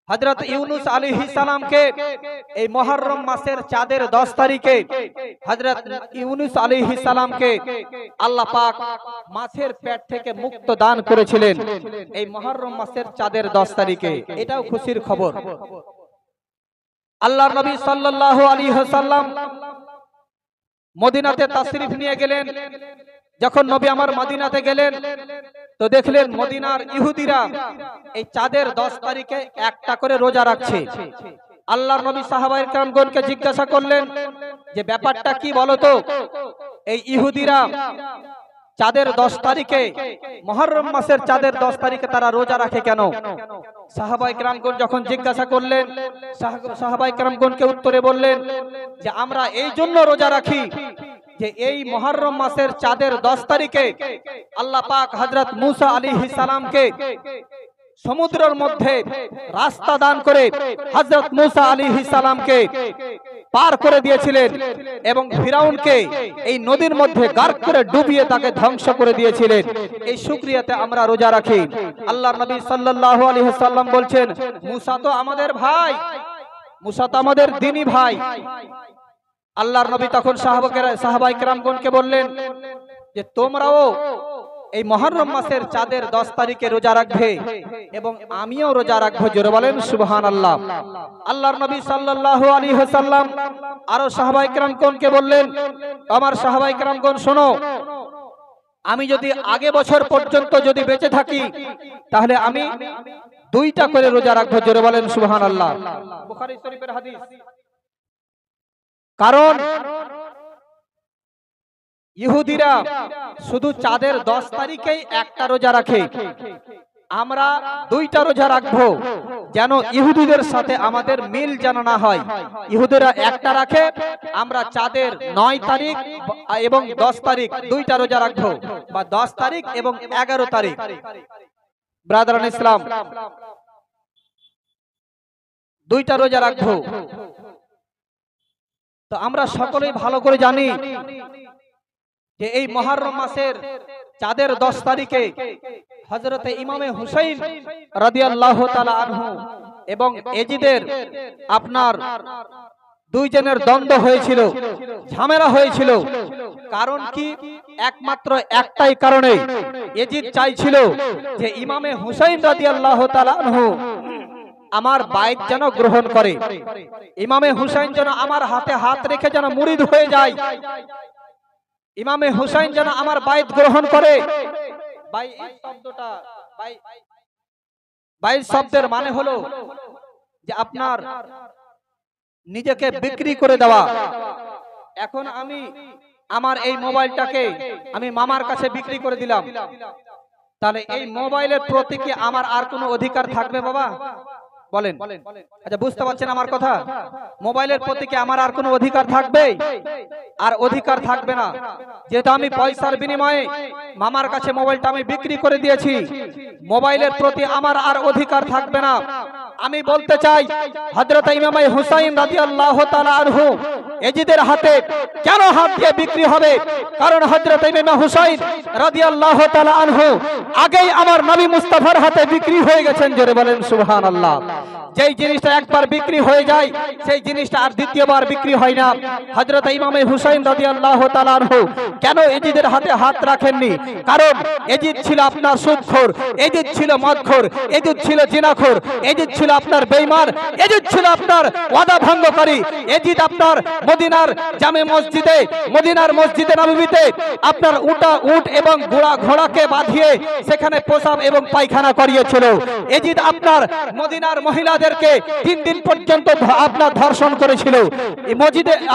হযরত ইউনুস আলাইহিস সালামকে এই মুহররম মাসের চাঁদের 10 তারিখে হযরত ইউনুস আলাইহিস সালামকে আল্লাহ পাক মাছের পেট থেকে মুক্ত দান করেছিলেন এই মুহররম মাসের চাঁদের 10 তারিখে। এটাও খুশির খবর। আল্লাহর নবী সাল্লাল্লাহু আলাইহি ওয়াসাল্লাম মদিনাতে তাশরিফ নিয়ে গেলেন। যখন নবী আমার মদিনাতে গেলেন তো দেখলেন মদিনার ইহুদিরা এই চাঁদের 10 তারিখে একটা করে রোজা রাখছে। আল্লাহর নবী সাহাবায়ে কেরামগণকে জিজ্ঞাসা করলেন যে ব্যাপারটা কি বলো তো, এই ইহুদিরা চাঁদের 10 তারিখে মুহররম মাসের চাঁদের 10 তারিখে তারা রোজা রাখে কেন? সাহাবায়ে কেরামগণ যখন জিজ্ঞাসা করলেন, সাহাবায়ে কেরামগণকে উত্তরে বললেন যে আমরা এই জন্য রোজা রাখি যে এই মুহররম মাসের চাঁদের 10 তারিখে আল্লাহ পাক হযরত মূসা আলাইহিস সালামকে সমুদ্রের মধ্যে রাস্তা দান করে হযরত মূসা আলাইহিস সালামকে পার করে দিয়েছিলেন এবং ফিরাউনকে এই নদীর মধ্যে গার্ক করে ডুবিয়ে তাকে ধ্বংস করে দিয়েছিলেন। এই শুকরিয়াতে আমরা রোজা রাখি। আল্লাহর নবী সাল্লাল্লাহু আলাইহি ওয়াসাল্লাম বলছেন মূসা তো আমাদের ভাই, মূসা তো আমাদের দ্বীনি ভাই। আল্লাহর নবী তখন সাহাবায়ে কেরামগণকে বললেন যে তোমরাও এই মুহররম মাসের চাঁদের 10 তারিখে রোজা রাখবে এবং আমিও রোজা রাখবো। জোরে বলেন সুবহানাল্লাহ। আল্লাহর নবী সাল্লাল্লাহু আলাইহি ওয়াসাল্লাম আরো সাহাবায়ে কেরামগণকে বললেন, আমার সাহাবায়ে কেরামগণ শোনো, আমি যদি আগে বছর পর্যন্ত যদি বেঁচে থাকি তাহলে আমি 2টা করে রোজা রাখবো। জোরে বলেন সুবহানাল্লাহ। বুখারী শরীফের হাদিস। কারণ ইহুদিরা শুধু চাঁদের 10 তারিখেই একটা রোজা রাখে, আমরা 2টা রোজা রাখবো যেন ইহুদিদের সাথে আমাদের মিল যেন না হয়। ইহুদিরা একটা রাখে, আমরা চাঁদের 9 তারিখ এবং 10 তারিখ 2টা রোজা রাখবো, বা 10 তারিখ এবং 11 তারিখ। ব্রাদারান ইসলাম, 2টা রোজা রাখবো। তো আমরা সকলেই ভালো করে জানি যে এই মুহররম মাসের চাঁদের 10 তারিখে হযরতে ইমামে হুসাইন রাদিয়াল্লাহু তাআলা আনহু এবং এজিদের আপনার 2 জনের দ্বন্দ্ব হয়েছিল, ঝামেলা হয়েছিল। কারণ কি? একমাত্র একটাই কারণে, এজিদ চাইছিল যে ইমামে হুসাইন রাদিয়াল্লাহু তাআলা আনহু আমার বাইত যেন গ্রহণ করে, ইমামে হুসাইন যেন আমার হাতে হাত রেখে যেন মুরিদ হয়ে যায়, ইমামে হুসাইন যেন আমার বাইত গ্রহণ করে। বাইত শব্দের মানে হলো যে আপনার নিজেকে বিক্রি করে দেওয়া। এখন আমি আমার এই মোবাইলটাকে আমি মামার কাছে বিক্রি করে দিলাম, তাহলে এই মোবাইলের প্রতি কি আমার আর কোনো অধিকার থাকবে বাবা? বলেন। আচ্ছা, বুঝতে পারছেন আমার কথা? মোবাইলের প্রতি কি আমার আর কোনো অধিকার থাকবে? আর অধিকার থাকবে না। যেহেতু আমি পয়সার বিনিময়ে মামার কাছে মোবাইলটা আমি বিক্রি করে দিয়েছি, মোবাইলের প্রতি আমার আর অধিকার থাকবে না। আমি বলতে চাই হযরত ইমাম হুসাইন রাদিয়াল্লাহু তাআলা আনহু এজিদের হাতে কেন হাত দিয়ে বিক্রি হবে? কারণ হযরত ইমাম হুসাইন রাদিয়াল্লাহু তাআলা আনহু আগেই আমার নবী মুস্তাফার হাতে বিক্রি হয়ে গেছেন। জোরে বলেন সুবহানাল্লাহ। যেই জিনিসটা একবার বিক্রি হয়ে যায় সেই জিনিসটা আর দ্বিতীয়বার বিক্রি হয় না। হযরত ইমাম হুসাইন রাদিয়াল্লাহু তাআলা আনহু কেন এজিদের হাতে হাত রাখেননি? কারণ এজিদ ছিল আপনার সুদখোর, এজিদ ছিল মদখোর, এজিদ ছিল জিনাখোর, এজিদ ছিল আপনার বেঈমান, এজিদ ছিল আপনার ওয়াদা ভঙ্গকারী। এজিদ আপনার মদিনার জামে মসজিদে, মদিনার মসজিদে নববীতে আপনার উট এবং ঘোড়াকে বাঁধিয়ে সেখানে প্রসাব এবং পায়খানা করিয়েছিল। এজিদ আপনার মদিনার মহিলাদেরকে 3 দিন পর্যন্ত আপনার ধর্ষণ করেছিল।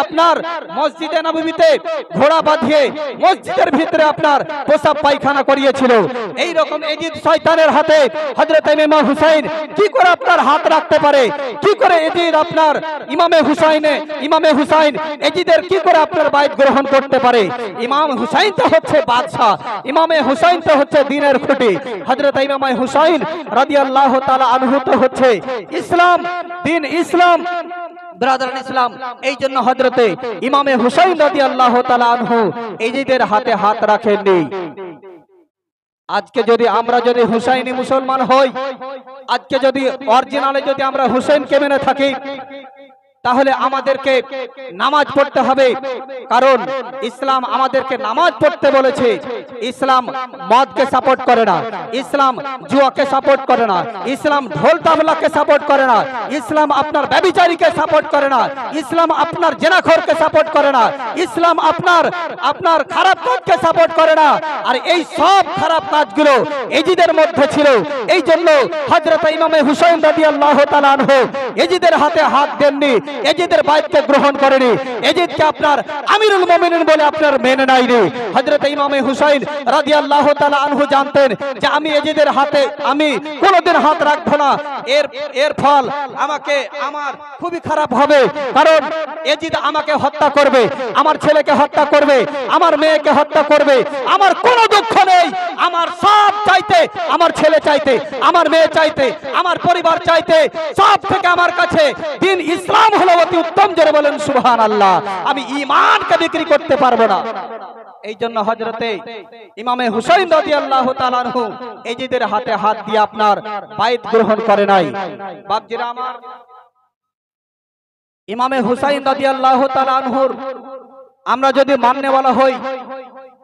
আপনার মসজিদে নববীতে ঘোড়া বাঁধিয়ে মসজিদের ভিতরে আপনার প্রসাব পায়খানা করিয়েছিল। এই রকম এজিদ শয়তানের হাতে হযরত ইমাম হুসাইন কি করে আপনার হাত রাখতে পারে? কি করে এজিদ আপনার ইমামে হুসাইন এজিদের কি করে আপনার বাইত গ্রহণ করতে পারে? ইমাম হুসাইন তো হচ্ছে বাদশা, ইমামে হুসাইন তো হচ্ছে দ্বীনের খুঁটি। হযরত ইমাম হুসাইন রাদিয়াল্লাহু তাআলা আনহু তো হচ্ছে ইসলাম, দ্বীন ইসলাম। ব্রাদারান ইসলাম, এই জন্য হযরতে ইমামে হুসাইন রাদিয়াল্লাহু তাআলা আনহু এজিদের হাতে হাত রাখেননি। আজকে যদি আমরা যদি হুসাইনি মুসলমান হই, আজকে যদি অরিজিনালে যদি আমরা হুসাইনকে মেনে থাকি, তাহলে আমাদেরকে নামাজ পড়তে হবে। কারণ ইসলাম আমাদেরকে নামাজ পড়তে বলেছে। ইসলাম মদকে সাপোর্ট করে না, ইসলাম জুয়াকে সাপোর্ট করে না, ইসলাম ঢোল তাবলাকে সাপোর্ট করে না, ইসলাম আপনার ব্যভিচারীকে সাপোর্ট করে না, ইসলাম আপনার জেনাখোরকে সাপোর্ট করে না, ইসলাম আপনার খারাপ কাজকে সাপোর্ট করে না। আর এই সব খারাপ কাজগুলো এজিদের মধ্যে ছিল। এই জন্য হযরত ইমামে হুসাইন রাদিয়াল্লাহু তাআলা আনহু এজিদের হাতে হাত দেননি, এজিদের বাইতকে গ্রহণ করেনি, এজিদকে আপনার আমিরুল মুমিনিন বলে আপনার মেনে নাইনি। হযরত ইমামে হুসাইন রাদিয়াল্লাহু তাআলা আনহু জানতেন যে আমি এজিদের হাতে আমি কোনোদিন হাত রাখবো না, এর ফল আমার খুবই খারাপ হবে। কারণ এজিদ আমাকে হত্যা করবে, আমার ছেলেকে হত্যা করবে, আমার মেয়েকে হত্যা করবে। আমার কোনো দুঃখ নেই, আমার সব চাইতে, আমার ছেলে চাইতে, আমার মেয়ে চাইতে, আমার পরিবার চাইতে সব থেকে আমার কাছে দিন ইসলাম হলো অতি উত্তম। জোরে বলেন সুবহানাল্লাহ। আমি ঈমানকে বিক্রি করতে পারবো না। এই জন্য হযরতে ইমামে হুসাইন রাদিয়াল্লাহু তাআলা আনহু এজিদের হাতে হাত দিয়ে আপনার বাইত গ্রহণ করে নাই। বাপজিরা আমার, ইমামে হুসাইন রাদিয়াল্লাহু তাআলা আনহুর আমরা যদি মাননেওয়ালা হই,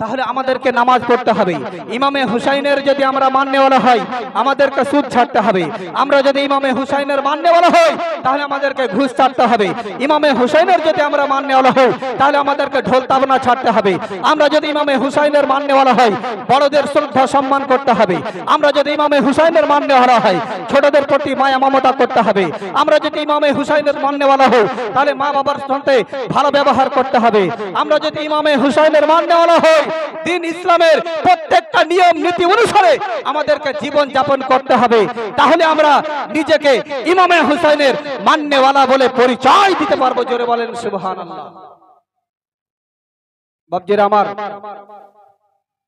তাহলে আমাদেরকে নামাজ পড়তে হবে। ইমামে হুসাইনের যদি আমরা মাননেওয়ালা হই, আমাদেরকে সুদ ছাড়তে হবে। আমরা যদি ইমামে হুসাইনের মাননেওয়ালা হই, তাহলে আমাদেরকে ঘুষ ছাড়তে হবে। ইমামে হুসাইনের যদি আমরা মাননেওয়ালা হই, তাহলে আমাদেরকে ঢোল তাবলা ছাড়তে হবে। আমরা যদি ইমামে হুসাইনের মাননেওয়ালা হই, বড়দের শ্রদ্ধা সম্মান করতে হবে। আমরা যদি ইমামে হুসাইনের মাননেওয়ালা হই, ছোটদের প্রতি মায়া মমতা করতে হবে। আমরা যদি ইমামে হুসাইনের মাননেওয়ালা হই, তাহলে মা বাবার সাথে ভালো ব্যবহার করতে হবে। আমরা যদি ইমামে হুসাইনের মাননেওয়ালা হই, দিন ইসলামের প্রত্যেকটা নিয়ম নীতি অনুসারে আমাদেরকে জীবন যাপন করতে হবে। তাহলে আমরা নিজেকে ইমামে হুসাইনের মাননেওয়ালা বলে পরিচয় দিতে পারবো। জোরে বলেন সুবহানাল্লাহ। বাপজিরা আমার,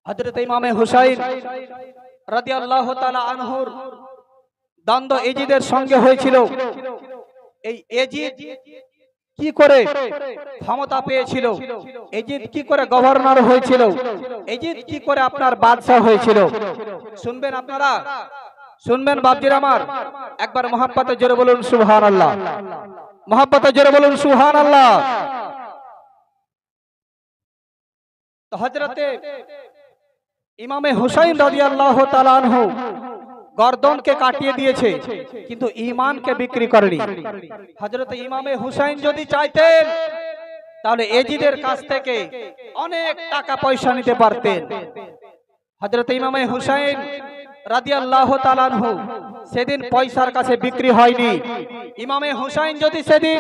হযরত ইমামে হুসাইন রাদিয়াল্লাহু তাআলা আনহুর দ্বন্দ্ব এজিদের সঙ্গে হয়েছিল। এই এজিদ কি করে ক্ষমতা পেয়েছিল, এজিদ কি করে গভর্নর হয়েছিল, এজিদ কি করে আপনার বাদশা হয়েছিল, শুনবেন আপনারা, শুনবেন বাপজিরা আমার। একবার মহব্বতে জোরে বলুন সুবহানাল্লাহ, মহব্বতে জোরে বলুন সুবহানাল্লাহ। তো হযরতে ইমামে হুসাইন রাদিয়াল্লাহু তাআলা আনহু গর্দনকে কাটিয়ে দিয়েছে, কিন্তু ঈমানকে বিক্রি করেনি। হযরত ইমামে হুসাইন যদি চাইতেন, তাহলে এজিদের কাছ থেকে অনেক টাকা পয়সা নিতে পারতেন। হযরত ইমামে হুসাইন রাদিয়াল্লাহু তাআলা আনহু সেদিন পয়সার কাছে বিক্রি হয়নি। ইমামে হুসাইন যদি সেদিন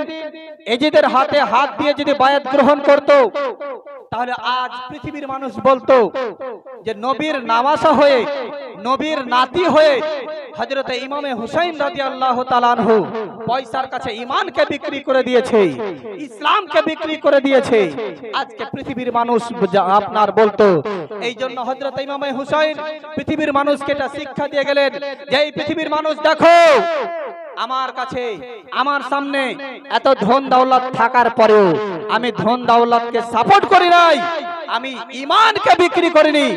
এজিদের হাতে হাত দিয়ে যদি বায়াত গ্রহণ করত, তাহলে আজ পৃথিবীর মানুষ বলতো যে নবীর নামাসা হয়ে, নবীর নাতি হয়ে হযরত ইমামে হুসাইন রাদিয়াল্লাহু তাআলা আনহু পয়সার কাছে ঈমানকে বিক্রি করে দিয়েছে, ইসলামকে বিক্রি করে দিয়েছে। আজকে পৃথিবীর মানুষ আপনার বলতো। এই জন্য হযরত ইমামে হুসাইন পৃথিবীর মানুষকে এটা শিক্ষা দিয়ে গেলেন যে এই পৃথিবীর মানুষ দেখো, আমার কাছে, আমার সামনে এত ধন দৌলত থাকার পরেও আমি ধন দৌলতকে সাপোর্ট করি নাই, আমি ঈমানকে বিক্রি করিনি।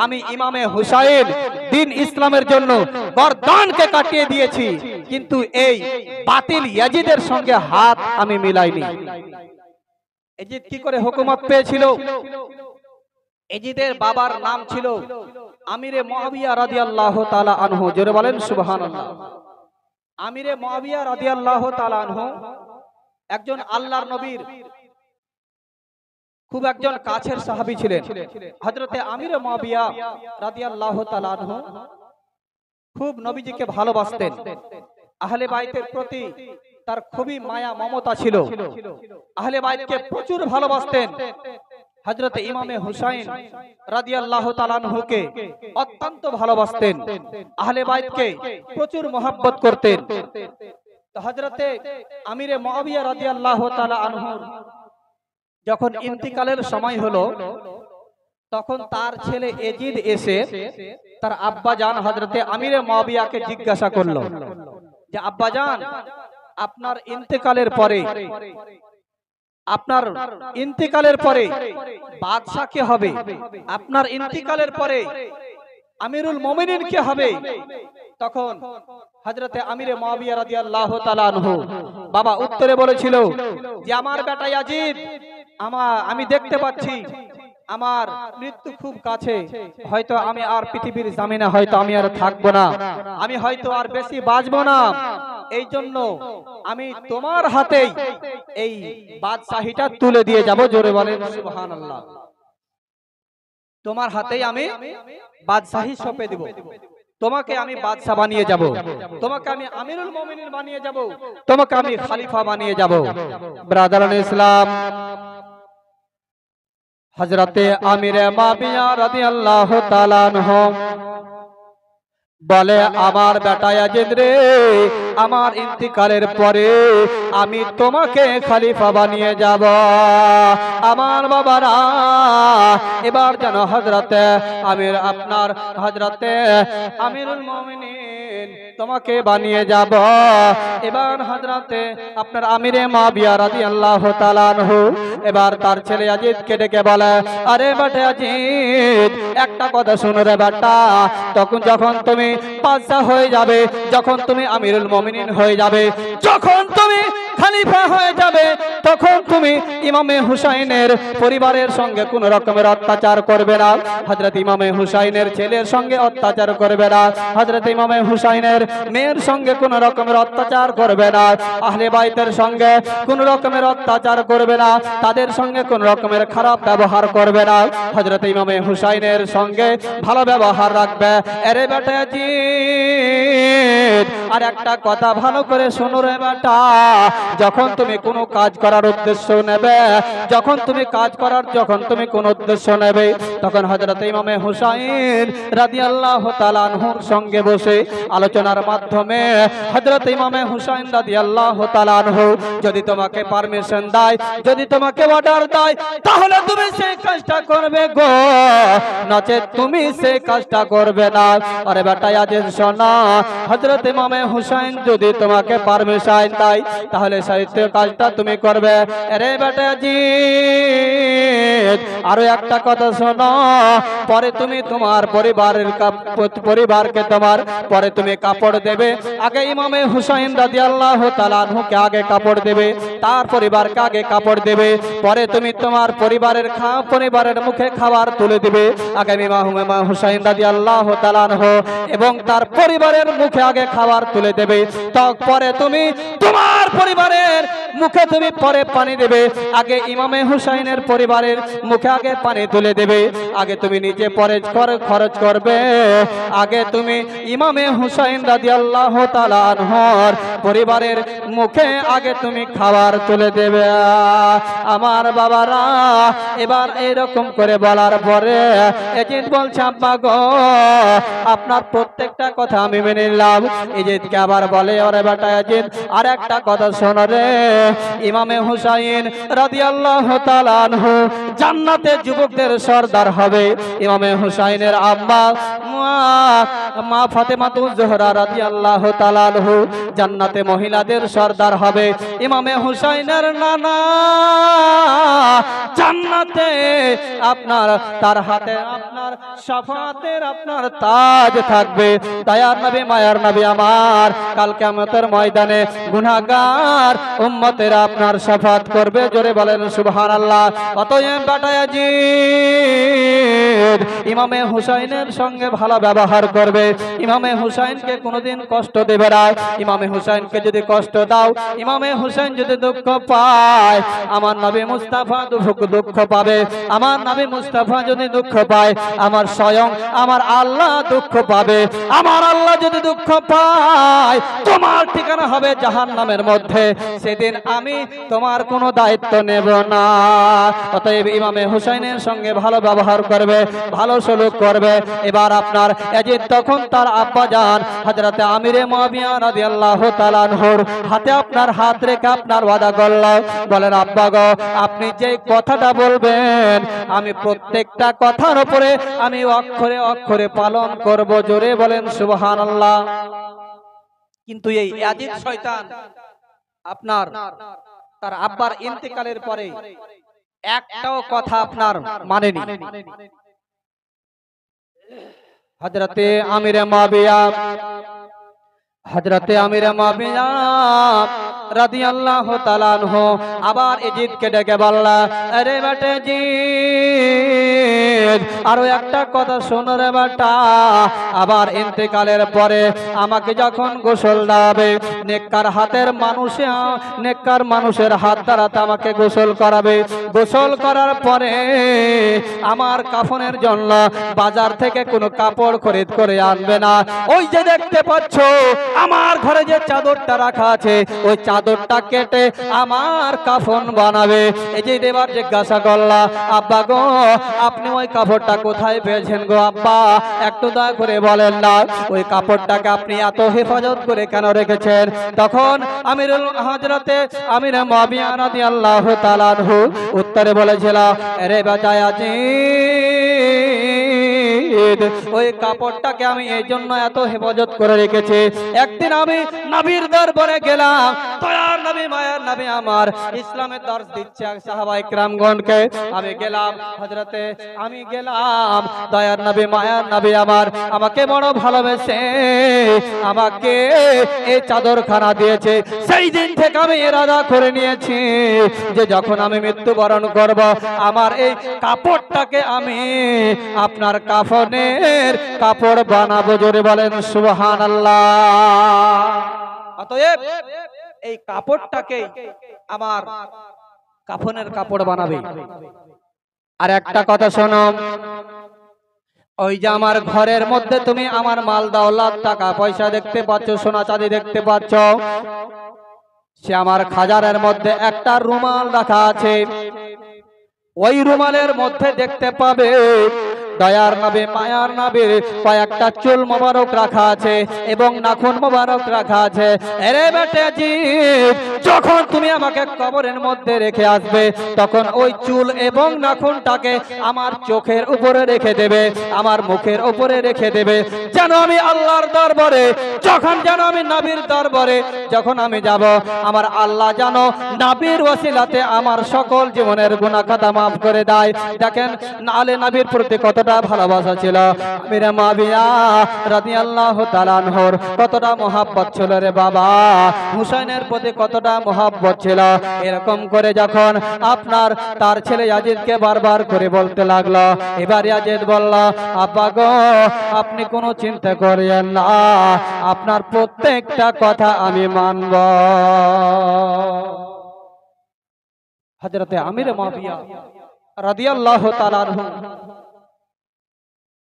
আমি ইমামে হুসাইন দিন ইসলামের জন্য গর্দানকে কাটিয়ে দিয়েছি, কিন্তু এই বাতিল ইয়াজিদের সঙ্গে হাত আমি মিলাইনি। এজিদ কি করে হুকুমত পেয়েছিল? এজিদের বাবার নাম ছিল আমিরে মুআবিয়া রাদিয়াল্লাহু তাআলা আনহু। জোরে বলেন সুবহানাল্লাহ। আমিরে মুআবিয়া রাদিয়াল্লাহু তাআলা আনহু একজন আল্লাহর নবীর খুব একজন কাছের সাহাবী ছিলেন। হযরতে আমিরে মুআবিয়া রাদিয়াল্লাহু তাআলা আনহু খুব নবীজিকে ভালোবাসতেন। আহলে বাইতের প্রতি তার খুবই মায়া মমতা ছিল। আহলে বাইতকে প্রচুর ভালোবাসতেন। হযরতে ইমামে হুসাইন রাদিয়াল্লাহু তাআলা আনহুকে অত্যন্ত ভালোবাসতেন। আহলে বাইতকে প্রচুর মহব্বত করতেন। তো হযরতে আমিরে মুআবিয়া রাদিয়াল্লাহু তাআলা আনহুর যখন ইন্তিকালের সময় হলো, তখন তার ছেলে এজিদ এসে তার আব্বা জান হযরতে আমিরে মুআবিয়াকে জিজ্ঞাসা করলো যে আব্বা জান, আপনার ইন্তিকালের পরে বাদশা কে হবে? আপনার ইন্তিকালের পরে আমিরুল মুমিনিন কে হবে? তখন হযরতে আমিরে মুয়াবিয়া রাদিয়াল্লাহু তাআলা আনহু বাবা উত্তরে বলেছিল যে আমার বেটা ইয়াজিদ, আমি দেখতে পাচ্ছি আমার মৃত্যু খুব কাছে, হয়তো আমি আর পৃথিবীর জামিনে হয়তো আমি আর থাকবো না, আমি হয়তো আর বেশি বাঁচবো না, এই জন্য আমি তোমার হাতেই এই বাদশাহীটা তুলে দিয়ে যাব। জোরে বলেন সুবহানাল্লাহ। তোমার হাতেই আমি বাদশাহী সঁপে দেব, তোমাকে আমি বাদশা বানিয়ে যাব, তোমাকে আমি আমিরুল মুমিনিন বানিয়ে যাব, তোমাকে আমি খলিফা বানিয়ে যাব। ব্রাদারান ইসলাম, হযরতে আমিরে মুয়াবিয়া রাদিয়াল্লাহু তাআলা আনহু বলে, আমার বেটা ইয়াজিদ রে, আমার ইন্তিকালের পরে আমি তোমাকে খলিফা বানিয়ে যাব। আমার বাবারা, এবার যেন হযরতে আমিরুল মুমিনিন তোমাকে বানিয়ে যাব। এবার হযরতে আপনার আমিরে মুয়াবিয়া রাদিয়াল্লাহু তাআলা আনহু এবার তার ছেলে ইয়াজিদকে ডেকে বলে, আরে বেটা ইয়াজিদ, একটা কথা শুনো রে বেটা, যখন তুমি বাদশা হয়ে যাবে, যখন তুমি আমিরুল মুমিনিন হয়ে যাবে, যখন তুমি খলিফা হয়ে যাবে, তখন তুমি ইমামে হুসাইনের পরিবারের সঙ্গে কোন রকমের অত্যাচার করবে না, হযরত ইমামে হুসাইনের ছেলের সঙ্গে অত্যাচার করবে না, হযরত ইমামে হুসাইনের মেয়ের সঙ্গে কোন রকমের অত্যাচার করবে না, আহলে বাইতের সঙ্গে কোন রকমের অত্যাচার করবে না, তাদের সঙ্গে কোন রকমের খারাপ ব্যবহার করবে না, হযরত ইমামে হুসাইনের সঙ্গে ভালো ব্যবহার রাখবে। আরে বেটা ইয়াজিদ, আর একটা কথা ভালো করে শোনো রে বেটা, যখন তুমি কোনো কাজ করার উদ্দেশ্য নেবে, যখন তুমি কোন উদ্দেশ্য নেবে, তখন হযরত ইমামে হুসাইন রাদিয়াল্লাহু তাআলা আনহুর সঙ্গে বসে আলোচনার মাধ্যমে হযরত ইমামে হুসাইন রাদিয়াল্লাহু তাআলা আনহু যদি তোমাকে পারমিশন দেয়, যদি তোমাকে অর্ডার দেয়, তাহলে তুমি সেই কাজটা করবে গো, নচেত তুমি সেই কাজটা করবে না। আরে বেটা ইয়াজিদ শোনো, হযরত ইমামে হুসাইন যদি তোমাকে পারমিশন দেয়, তাহলে সেই কাজটা তুমি করবে। আরে বেটা ইয়াজিদ, আরো একটা কথা শোনো, পরে তুমি তোমার পরিবারকে পরে তুমি কাপড় দেবে, আগে ইমামে হুসাইন রাদিয়াল্লাহু তাআলা আনহুকে আগে কাপড় দেবে, তার পরিবারকে আগে কাপড় দেবে, পরে তুমি তোমার পরিবারের মুখে খাবার তুলে দিবে, আগে ইমামে হুসাইন রাদিয়াল্লাহু তাআলা আনহু এবং তার পরিবারের মুখে আগে খাবার তুলে দেবে, তারপরে তুমি তোমার পরিবারের মুখে তুমি পরে পানি দেবে, আগে ইমামে হুসাইনের পরিবারের মুখে আগে পানি তুলে দেবে, আগে তুমি নিজে পরে খরচ করবে, আগে তুমি ইমামে হুসাইন রাদিয়াল্লাহু তাআলা আনহুর পরিবারের মুখে আগে তুমি খাবার তুলে দেবে। আমার বাবারা, এবার এরকম করে বলার পরে ইয়াজিদ বলছে, আব্বা গো, আপনার প্রত্যেকটা কথা আমি মেনে নিলাম। ইয়াজিদকে আবার বলে, ওরে বেটা ইয়াজিদ, আর একটা কথা শোনো রে, ইমামে হুসাইন রাদিয়াল্লাহু তাআলা আনহু জান্নাতে যুবকদের সরদার হবে। ইমামে হুসাইনের আম্মা মা ফাতেমাতুজ জোহরা রাদিয়াল্লাহু তাআলা আনহু জান্নাতে মহিলাদের সরদার হবে। ইমামে হুসাইনের নানা জান্নাতে তার হাতে শাফাতের তাজ থাকবে। দয়ার নবী, মায়ার নবী আমার, কাল কিয়ামতের ময়দানে গুনাহগার উম্মতেরা আপনার শাফাত করবে। জোরে বলেন সুবহানাল্লাহ। অতএব বেটা ইয়াজিদ, ইমামে হুসাইনের সঙ্গে ভালো ব্যবহার করবে, ইমামে হুসাইনকে কোনোদিন কষ্ট দেবে না। ইমামে হুসাইনকে যদি কষ্ট দাও, ইমামে হুসাইন যদি দুঃখ পায়, আমার নবী মুস্তাফা দুঃখ পাবে। আমার নবী মুস্তাফা যদি দুঃখ পায়, আমার স্বয়ং আমার আল্লাহ দুঃখ পাবে। আমার আল্লাহ যদি দুঃখ পায়, তোমার ঠিকানা হবে জাহান্নামের মধ্যে। সেদিন আমি তোমার কোনো দায়িত্ব নেব না। অতএব ইমামে হুসাইনের সঙ্গে ভালো ব্যবহার করবে, ভালো সলুক করবে। এবার আপনার ইয়াজিদ তখন তার আব্বা জান হযরতে আমিরে মুয়াবিয়া রাদিয়াল্লাহু তাআলা আনহুর হাতে আপনার হাত রেখে আপনার ওয়াদা করল, বলেন, আব্বা গো, আপনি যে কথাটা বলবেন, আমি প্রত্যেকটা কথার উপরে আমি অক্ষরে অক্ষরে পালন করব। জোরে বলেন সুবহানাল্লাহ। কিন্তু এই ইয়াজিদ শয়তান আপনার তার আব্বার ইন্তেকালের পরে একটাও কথা আপনার মানেনি। হযরতে আমিরে মুআবিয়া হযরতে আমিরে মুআবিয়া রাদিয়াল্লাহু তাআলা আনহু আবার ইয়াজিদকে ডেকে বলল, আরে বেটা ইয়াজিদ, আরো একটা কথা শোনো রে বেটা, আবার ইন্তেকালের পরে আমাকে যখন গোসল দেবে, নেককার মানুষের হাত দ্বারা আমাকে গোসল করাবে। গোসল করার পরে আমার কাফনের জন্য বাজার থেকে কোনো কাপড় খরিদ করে আনবে না। ওই যে দেখতে পাচ্ছ আমার ঘরে যে চাদরটা রাখা আছে, ওই চাদরটা কেটে আমার কাফন বানাবে। এই যে এবার জিজ্ঞাসা করলা, আব্বা গো আপনি ওই কাপড়টা কোথায় পেয়েছেন গো আব্বা, একটু দয়া করে বলেন না, ওই কাপড়টাকে আপনি এত হেফাজত করে কেন রেখেছেন? তখন হযরতে আমিরে মুআবিয়া রাদিয়াল্লাহু তাআলা আনহু উত্তরে বলেছিল, আরে বেটা ইয়াজিদ, ওই কাপড়টাকে আমি এই জন্য এত হেফাজত করে রেখেছি, একদিন আমি নবীর দরবারে গেলাম, দয়ার নবী মায়ার নবী আমার ইসলামের দর্শ দিচ্ছে সাহাবায়ে কেরামগণকে, আমি গেলাম দয়ার নবী মায়ার নবী আমার আমাকে বড় ভালোবেসে আমাকে এই চাদরখানা দিয়েছে। সেই দিন থেকে আমি ইরাদা করে নিয়েছি যে যখন আমি মৃত্যুবরণ করব, আমার এই কাপড়টাকে আমি আপনার কাফনের কাপড় বানাবো। জোরে বলেন সুবহানাল্লাহ। অতএব এই কাপড়টাকে আমার কাফনের কাপড় বানাবে। আর একটা কথা শোনো, ওই যে আমার ঘরের মধ্যে তুমি আমার মাল দৌলত টাকা পয়সা দেখতে পাচ্ছ, সোনা চাঁদি দেখতে পাচ্ছ, সে আমার খাজানের মধ্যে একটা রুমাল রাখা আছে। ওই রুমালের মধ্যে দেখতে পাবে দয়ার নবী মায়ার নবীর কয়েকটা চুল মোবারক রাখা আছে এবং নাখুন মোবারক রাখা আছে। আরে বেটাজি, যখন তুমি আমাকে কবরের মধ্যে রেখে আসবে, তখন ওই চুল এবং নাখুনটাকে আমার চোখের উপরে রেখে দেবে, আমার মুখের উপরে রেখে দেবে, যেন আমি আল্লাহর দরবারে যেন আমি নবীর দরবারে যখন আমি যাব, আমার আল্লাহ যেন নবীর ওসিলাতে আমার সকল জীবনের গুনাহ খাতা মাফ করে দেয়। দেখেন আলে নবীর প্রতি কতটা ভালোবাসা ছিল আমিরে মুআবিয়া রাদিয়াল্লাহু তাআলা আনহুর, কতটা মহব্বত ছিল রে বাবা, হুসাইনের প্রতি কতটা মহব্বত ছিল। এরকম করে যখন আপনার তার ছেলে ইয়াজিদকে বারবার করে বলতে লাগলো, এবার ইয়াজিদ বলল, আব্বা গো আপনি কোনো চিন্তা করিয়েন না, আপনার প্রত্যেকটা কথা আমি মানব। হযরতে আমিরে মুআবিয়া রাদিয়াল্লাহু তাআলা আনহু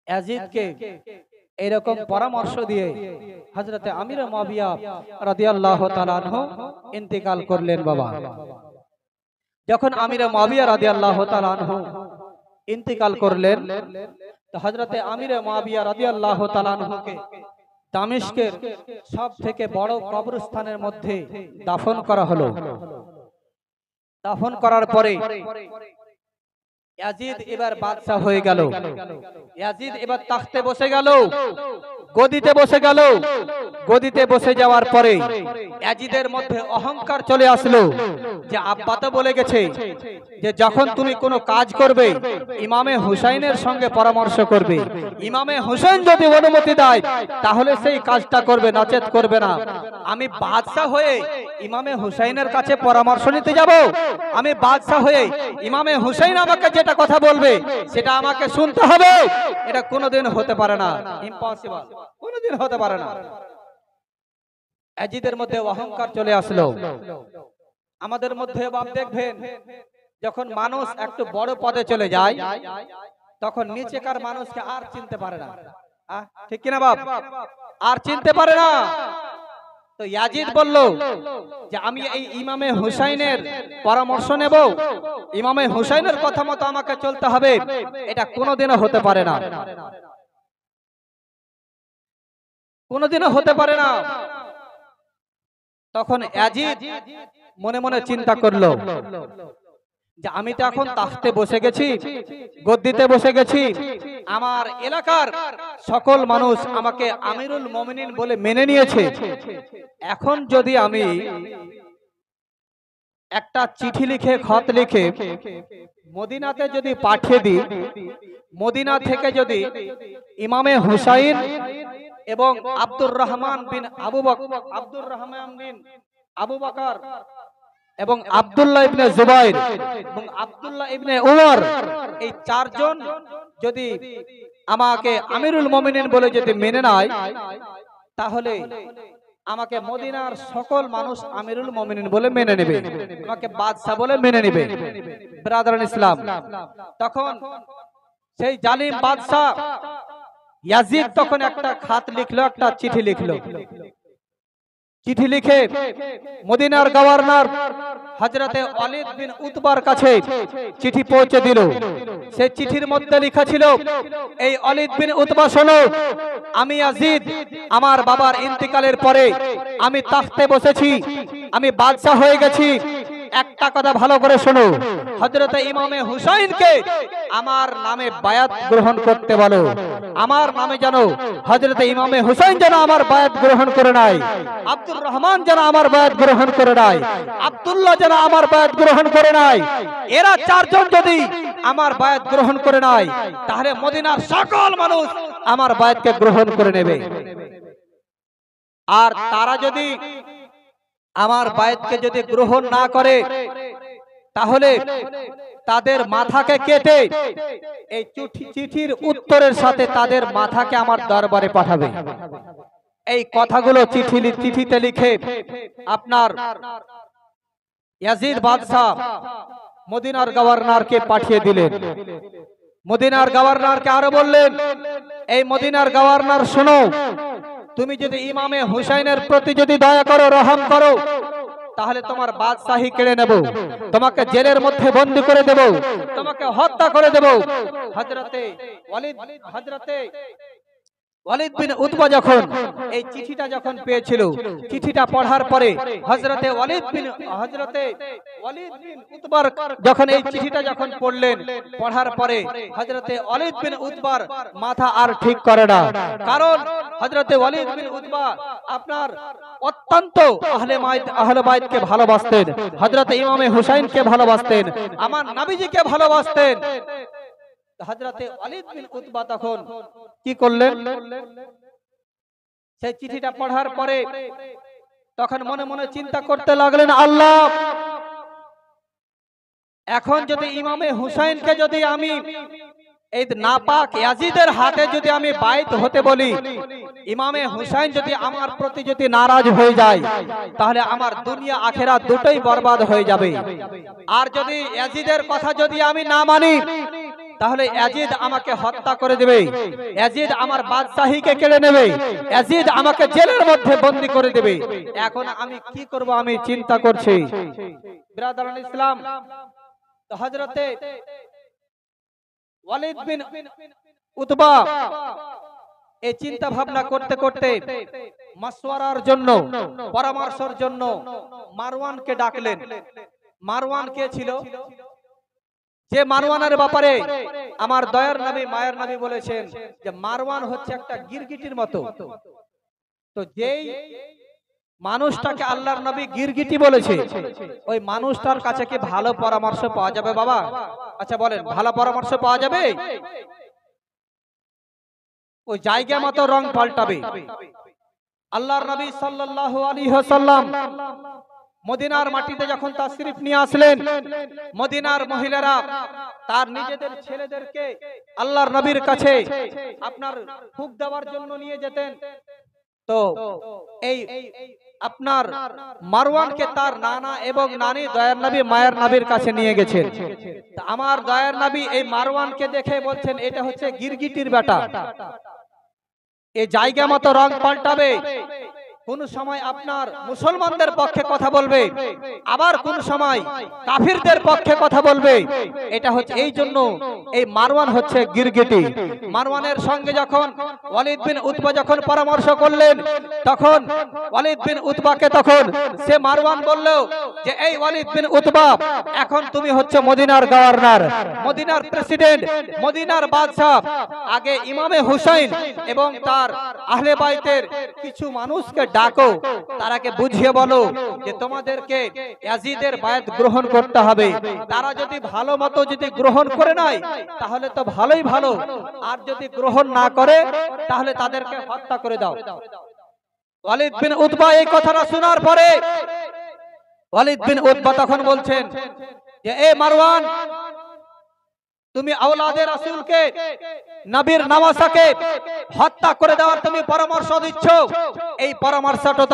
ইয়াজিদকে এরকম পরামর্শ দিয়ে হযরতে আমিরে মুআবিয়া রাদিয়াল্লাহু তাআলা আনহু ইন্তেকাল করলেন। বাবা, যখন আমিরে মুআবিয়া রাদিয়াল্লাহু তাআলা আনহু ইন্তেকাল করলেন, তো হযরতে আমিরে মুআবিয়া রাদিয়াল্লাহু তাআলা আনহুকে দামেস্কের সবথেকে বড় কবরস্থানের মধ্যে দাফন করা হলো। দাফন করার পরে ইয়াজিদ এবার বাদশা হয়ে গেল। ইয়াজিদ এবার তাখতে বসে গেল, গদিতে বসে গেল। গদিতে বসে যাওয়ার পরে ইয়াজিদের মধ্যে অহংকার চলে আসলো, যে আব্বা তো বলে গেছে যে যখন তুমি কোনো কাজ করবে ইমামে হুসাইনের সঙ্গে পরামর্শ করবে, ইমামে হুসাইন যদি অনুমতি দেয় তাহলে সেই কাজটা করবে, নচেত করবে না। আমি বাদশা হয়ে ইমামে হুসাইনের কাছে পরামর্শ নিতে যাব? আমি বাদশা হয়ে ইমামে হুসাইন আমাকে যেটা কথা বলবে সেটা আমাকে শুনতে হবে? এটা কোনোদিন হতে পারে না, ইম্পসিবল, কোনোদিন হতে পারে না। ইয়াজিদের মধ্যে অহংকার চলে আসলো। আমাদের মধ্যে বাপ দেখবেন, যখন মানুষ একটু বড় পদে চলে যায় তখন নিচেকার মানুষকে আর চিনতে পারে না, ঠিক কিনা বাপ? আর চিনতে পারে না। তো ইয়াজিদ বলল যে আমি এই ইমামে হুসাইনের পরামর্শ নেব, ইমামে হুসাইনের কথা মতো আমাকে চলতে হবে, এটা কোনোদিনও হতে পারে না, কোনোদিনও হতে পারে না। তখন ইয়াজিদ মনে মনে চিন্তা করলো যে আমি তো এখন তাখতে বসে গেছি, গদ্দিতে বসে গেছি, আমার এলাকার সকল মানুষ আমাকে আমিরুল মুমিনিন বলে মেনে নিয়েছে। এখন যদি আমি একটা চিঠি লিখে খত লিখে মদিনাতে যদি পাঠিয়ে দিই, মদিনা থেকে যদি ইমামে হুসাইন এবং আব্দুর রহমান বিন আবু বকর এবং আব্দুল্লাহ ইবনে জুবাইর এবং আব্দুল্লাহ ইবনে উমর, এই চারজন যদি আমাকে আমিরুল মুমিনিন বলে যদি মেনে নেয়, তাহলে আমাকে মদিনার সকল মানুষ আমিরুল মুমিনিন বলে মেনে নেবে, আমাকে বাদশা বলে মেনে নেবে। ব্রাদারান ইসলাম, তখন সেই জালিম বাদশা ইয়াজিদ তখন একটা খাত লিখলো, একটা চিঠি লিখলো। চিঠি লিখে মদিনার গভর্নর হযরতে ওয়ালিদ বিন উতবার কাছে চিঠি পৌঁছে দিল। সেই চিঠির মধ্যে লেখা ছিল, এই ওয়ালিদ বিন উতবা শোনো, আমি ইয়াজিদ আমার বাবার ইন্তিকালের পরে আমি তাখতে বসেছি, আমি বাদশা হয়ে গেছি। একটা কথা ভালো করে শোনো, হযরতে ইমামে হুসাইনকে আমার নামে বায়াত গ্রহণ করতে বলো। আমার নামে যেন হযরতে ইমামে হুসাইন যেন আমার বায়াত গ্রহণ করে নাই, আব্দুর রহমান যেন আমার বায়াত গ্রহণ করে নাই, আব্দুল্লাহ যেন আমার বায়াত গ্রহণ করে নাই। এরা চারজন যদি আমার বায়াত গ্রহণ করে নাই, তাহলে মদিনার সকল মানুষ আমার বায়াতকে গ্রহণ করে নেবে। আর তারা যদি আমার বায়াতকে যদি গ্রহণ না করে, তাহলে তাদের মাথাকে কেটে এই চিঠির উত্তরের সাথে তাদের মাথাকে আমার দরবারে পাঠাবে। এই কথাগুলো চিঠিতে লিখে আপনার ইয়াজিদ বাদশা মদিনার গভর্নরকে পাঠিয়ে দিলেন। মদিনার গভর্নরকে আরো বললেন, এই মদিনার গভর্নর শোনো, তুমি যদি ইমামে হুসাইনের প্রতি যদি দয়া করো, রহম করো, তাহলে তোমার বাদশাহী কেড়ে নেব, তোমাকে জেলের মধ্যে বন্দী করে দেব, তোমাকে হত্যা করে দেব। হযরতে ওয়ালিদ বিন উতবা যখন এই চিঠিটা যখন পেয়েছিল, চিঠিটা পড়ার পরে হযরতে ওয়ালিদ বিন উতবার যখন এই চিঠিটা যখন পড়লেন, পড়ার পরে হযরতে ওয়ালিদ বিন উতবার মাথা আর ঠিক করে না। কারণ হযরতে ওয়ালিদ বিন উতবা আপনার অত্যন্ত আহলে বাইতকে ভালোবাসতেন, হযরতে ইমামে হুসাইনকে ভালোবাসতেন, আমার নবীজিকে ভালোবাসতেন। হযরতে ওয়ালিদ বিন উতবা তখন কি করলেন, সেই চিঠিটা পড়ার পরে তখন মনে মনে চিন্তা করতে লাগলেন, আল্লাহ, এখন যদি ইমামে হুসাইনকে যদি আমি এই নাপাক ইয়াজিদের হাতে যদি আমি বাইত হতে বলি, ইমামে হুসাইন যদি আমার প্রতি যদি নারাজ হয়ে যায়, তাহলে আমার দুনিয়া আখেরাত দুটোই বরবাদ হয়ে যাবে। আর যদি ইয়াজিদের কথা যদি আমি না মানি, তাহলে ইয়াজিদ আমাকে হত্যা করে দেবে, ইয়াজিদ আমার বাদশাহীকে কেড়ে নেবে, ইয়াজিদ আমাকে জেলের মধ্যে বন্দী করে দেবে। এখন আমি কি করব, আমি চিন্তা করছি। ব্রাদারান ইসলাম, তো হযরতে ওয়ালিদ বিন উতবা এই চিন্তা ভাবনা করতে করতে মাশওয়ারার জন্য, পরামর্শের জন্য মারওয়ানকে ডাকলেন। মারওয়ান কে ছিল? যে মারওয়ানের ব্যাপারে আমার দয়ার নবী মায়ের নবী বলেছেন যে মারওয়ান হচ্ছে একটা গিরগিটির মতো। তো যেই মানুষটাকে আল্লাহর নবী গিরগিটি বলেছে, ওই মানুষটার কাছে কি ভালো পরামর্শ পাওয়া যাবে বাবা? আচ্ছা বলেন, ভালো পরামর্শ পাওয়া যাবে? ওই জায়গা মতো রং পাল্টাবে। আল্লাহর নবী সাল্লাল্লাহু আলাইহি ওয়াসাল্লাম মদিনার মাটিতে যখন তাশরিফ নিয়ে আসলেন, মদিনার মহিলারা তার নিজেদের ছেলেদেরকে আল্লাহর নবীর কাছে আপনার ফুক দেওয়ার জন্য নিয়ে যেতেন। তো এই আপনার মারওয়ানকে তার নানা এবং নানি দয়ার নবী মায়ের নবীর কাছে নিয়ে গেছেন। আমার দয়ার নবী এই মারওয়ানকে দেখে বলছেন, এটা হচ্ছে গিরগিটির বেটা, এই জায়গা মতো রং পাল্টাবে, কোন সময় আপনার মুসলমানদের পক্ষে কথা বলবে, আবার কোন সময় কাফিরদের পক্ষে কথা বলবে। এটা হচ্ছে এই জন্য এই মারওয়ান হচ্ছে গিরগিটি। মারওয়ানের সঙ্গে যখন ওয়ালিদ বিন উতবা যখন পরামর্শ করলেন, তখন ওয়ালিদ বিন উতবাকে তখন সে মারওয়ান বলল যে এই ওয়ালিদ বিন উতবা, এখন তুমি হচ্ছে মদিনার গভর্নর, মদিনার প্রেসিডেন্ট, মদিনার বাদশা। আগে ইমামে হুসাইন এবং তার আহলে বাইতের কিছু মানুষকে ডাকো, তারাকে বুঝিয়ে বলো যে তোমাদেরকে ইয়াজিদের বায়াত গ্রহণ করতে হবে। তারা যদি ভালো মতো যদি গ্রহণ করে নেয় তাহলে তো ভালোই ভালো, আর যদি গ্রহণ না করে তাহলে তাদেরকে হত্যা করে দাও। ওয়ালিদ বিন উতবা এই কথাটা শোনার পরে ওয়ালিদ বিন উতবা তখন বলছেন যে এ মারওয়ান, তুমি আওলাদে রাসূলকে, নবীর নওয়াসাকে হত্যা করে দেওয়ার তুমি পরামর্শ দিচ্ছ, এই পরামর্শটা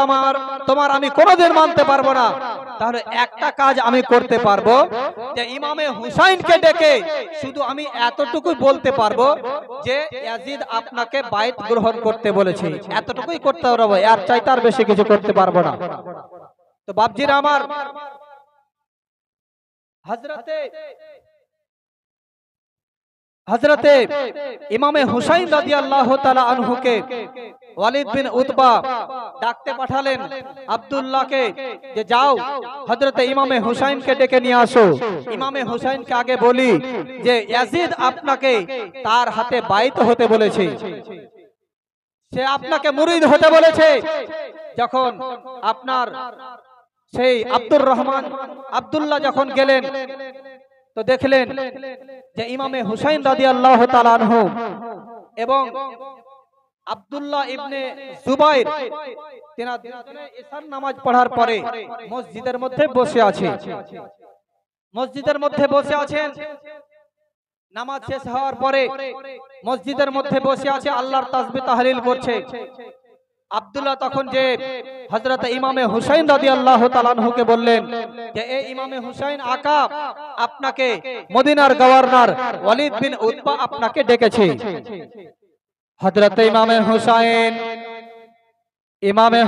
তোমার আমি কোনোদিন মানতে পারবো না। তাহলে একটা কাজ আমি করতে পারবো যে ইমামে হুসাইনকে ডেকে শুধু আমি এতটুকুই বলতে পারবো যে ইয়াজিদ আপনাকে বাইত গ্রহণ করতে বলেছে, এতটুকুই করতে পারবো, এর চাইতে আর বেশি কিছু করতে পারবো না। তো বাপজিরা আমার, হযরতে ইমামে হুসাইন রাদিয়াল্লাহু তাআলা আনহুকে ওয়ালিদ বিন উতবা ডাকতে পাঠালেন আব্দুল্লাহকে যে যাও হযরতে ইমামে হুসাইনকে ডেকে নিয়ে আসো। ইমামে হুসাইনকে আগে বলি যে ইয়াজিদ আপনাকে তার হাতে বাইত হতে বলেছে, সে আপনাকে মুরিদ হতে বলেছে। যখন আপনার সেই আব্দুর রহমান আব্দুল্লাহ যখন গেলেন তো দেখলেন যে ইমামে হুসাইন রাদিয়াল্লাহু তাআলা আনহু এবং আব্দুল্লাহ ইবনে জুবাইর তিনা দুজনে ইশার নামাজ পড়ার পরে মসজিদের মধ্যে বসে আছে, মসজিদের মধ্যে বসে আছেন। নামাজ শেষ হওয়ার পরে মসজিদের মধ্যে বসে আছে, আল্লাহর তাসবিহ তাহলিল করছে। আব্দুল্লাহ তখন যে হযরত ইমামে হুসাইন রাদিয়াল্লাহু তাআলা আনহুকে বললেন যে এই ইমামে হুসাইন আকা, আপনাকে মদিনার গভর্নর ওয়ালিদ বিন উতবা আপনাকে ডেকেছে। হযরত ইমামে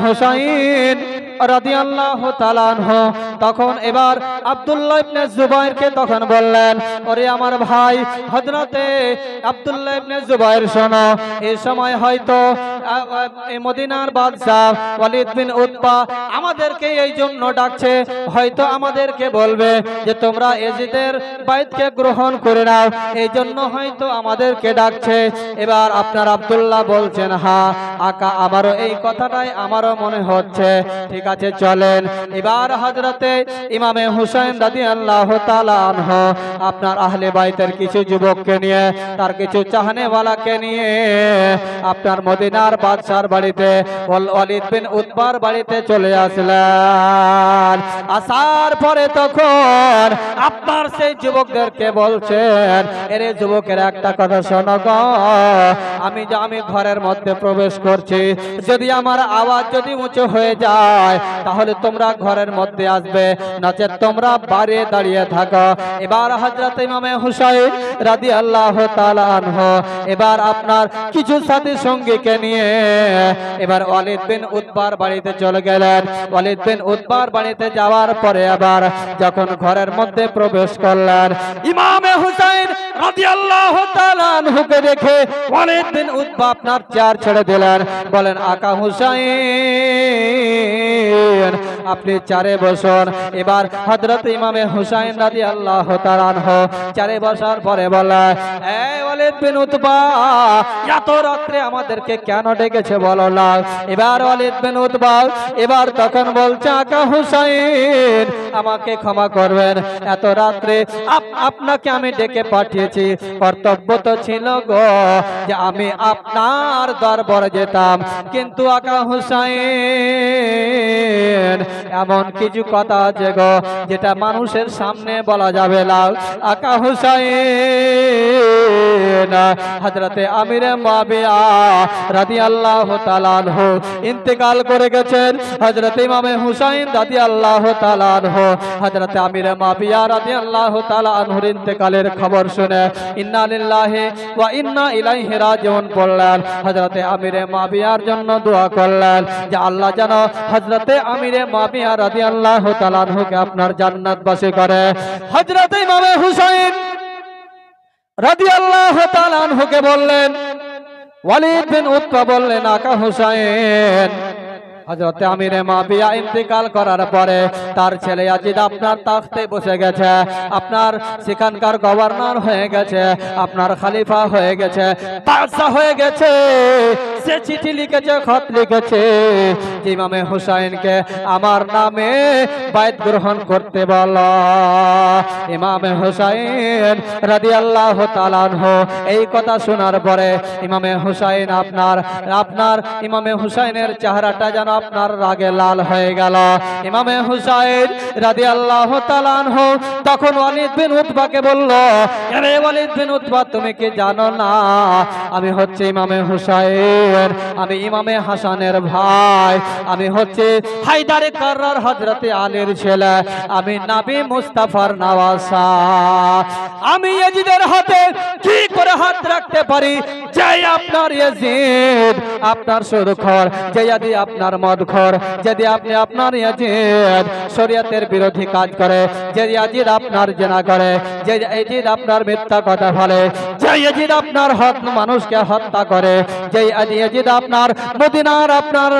হুসাইন রাদিয়াল্লাহু তাআলা আনহু তখন এবার আব্দুল্লাহ ইবনে জুবাইরকে তখন বললেন, ওরে আমার ভাই হযরতে আব্দুল্লাহ ইবনে জুবাইর, শোনো, এই সময় হয়তো এই মদিনার বাদশা ওয়ালিদ বিন উতবা আমাদেরকে এই জন্য ডাকছে, হয়তো আমাদেরকে বলবে যে তোমরা ইয়াজিদের বাইতকে গ্রহণ করে নাও, এই জন্য হয়তো আমাদেরকে ডাকছে। এবার আপনার আব্দুল্লাহ বলছেন, হ্যাঁ আকা, আমারও এই কথাটাই আমারও মনে হচ্ছে, ঠিক আছে চলেন। এবার হযরতে ইমামে হুসাইন রাদিয়াল্লাহু তাআলা আনহু আপনার আহলে বাইতের কিছু যুবককে নিয়ে, তার কিছু চাহনেওয়ালাকে নিয়ে আপনার মদিনার বাদশার বাড়িতে ওয়ালিদ বিন উতবার বাড়িতে চলে আসলেন। আসার পরে তখন আপনার সেই যুবকদেরকে বলছেন, এরে যুবকের একটা কথা শোনো গো, আমি ঘরের মধ্যে প্রবেশ করছি, যদি আমার আওয়াজ যদি উঁচু হয়ে যায় তাহলে তোমরা ঘরের মধ্যে আসবে, নচেৎ তোমরা বাইরে দাঁড়িয়ে থাকো। এবার হযরত ইমামে হুসাইন রাদিয়াল্লাহু তাআলা আনহু এবার আপনার কিছু সাথী সঙ্গীকে নিয়ে এবার ওয়ালিদ বিন উতবার বাড়িতে চলে গেলেন। ওয়ালিদ বিন উতবার বাড়িতে যাওয়ার পরে আবার যখন ঘরের মধ্যে প্রবেশ করলেন, ইমামে হুসাইন রাদিয়াল্লাহু তাআলা আনহুকে দেখে ওয়ালিদ বিন উতবা আপনার চেয়ার ছেড়ে দিলেন, বলেন, আকা হুসাইন আপনি চারে বসুন। এবার হযরত ইমামে হুসাইন রাদিয়াল্লাহু তাআলা আনহু চারে বসার পরে বলে, এই ওয়ালিদ বিন উতবা, এত রাত্রে আমাদেরকে কেন ডেকেছে বলো না? এবার ওয়ালিদ বিন উতবা এবার তখন বলছে, আকা হুসাইন আমাকে ক্ষমা করবেন, এত রাত্রে আপনাকে আমি ডেকে পাঠিয়েছি, কর্তব্য তো ছিল গো যে আমি আপনার দরবারে যেতাম, কিন্তু আকা হুসাইন এমন কিছু কথা আছে গো যেটা মানুষের সামনে বলা যাবে না। আকা হুসাইন হযরতে আমিরে মুআবিয়া রাদিয়াল্লাহু তাআলা আনহু ইন্তেকাল করে গেছেন। হযরত ইমামে হুসাইন রাদিয়াল্লাহু তাআলা আনহু হযরতে আমিরে মুআবিয়া রাদিয়াল্লাহু তাআলা আনহুর ইন্তেকালের খবর শুনে ইন্না লিল্লাহি ওয়া ইন্না ইলাইহি রাজিউন পড়লেন। হযরতে আমিরে মুআবিয়ার জন্য দোয়া করলেন যে আল্লাহ যেন হযরতে আমিরে মুআবিয়া রাদিয়াল্লাহু তাআলা আনহুকে আপনার জান্নাতবাসী করে। হযরত ইমামে হুসাইন রাদিয়াল্লাহু তাআলা আনহুকে বললেন, ওয়ালিদ বিন উতবা বললেন, আকা হুসাইন হযরতে আমিরে মাবিয়া ইন্তেকাল করার পরে তার ছেলে ইয়াজিদ আপনার তাখতে বসে গেছে, আপনার সেখানকার গভর্নর হয়ে গেছে, আপনার খলিফা হয়ে গেছে, বাদশা হয়ে গেছে। সে চিঠি লিখেছে, খত লিখেছে, ইমামে হুসাইনকে আমার নামে বাইত গ্রহণ করতে বলো। ইমামে হুসাইন রাদিয়াল্লাহু তাআলা আনহু এই কথা শোনার পরে ইমামে হুসাইন আপনার ইমামে হুসাইনের চেহারাটা যেন আপনার রাগে লাল হয়ে গেল। ইমামে হুসাইন রাদিয়াল্লাহু তাআলা আনহু তখন ওয়ালিদ বিন উতবাকে বলল, আরে ওয়ালিদ বিন উতবা, তুমি কি জানো না আমি হচ্ছে ইমামে হুসাইন, আমি ইমামে হাসানের ভাই, আমি হচ্ছে হায়দারে কাররার হযরতে আলীর ছেলে, আমি নবী মুস্তাফার নওয়াসা। আমি ইয়াজিদের হাতে কি করে হাত রাখতে পারি? যে আপনার ইয়াজিদ আপনার সুদখোর, যে ইয়াদি আপনার মদখোর, যদি আপনি আপনার ইয়াজিদ শরীয়তের বিরোধী কাজ করে, যে ইয়াজিদ আপনার জিনা করে, যে ইয়াজিদ আপনার মিথ্যা কথা বলে, যে ইয়াজিদ আপনার মানুষকে হত্যা করে, যে ইয়াজিদ আপনার মদিনার আপনার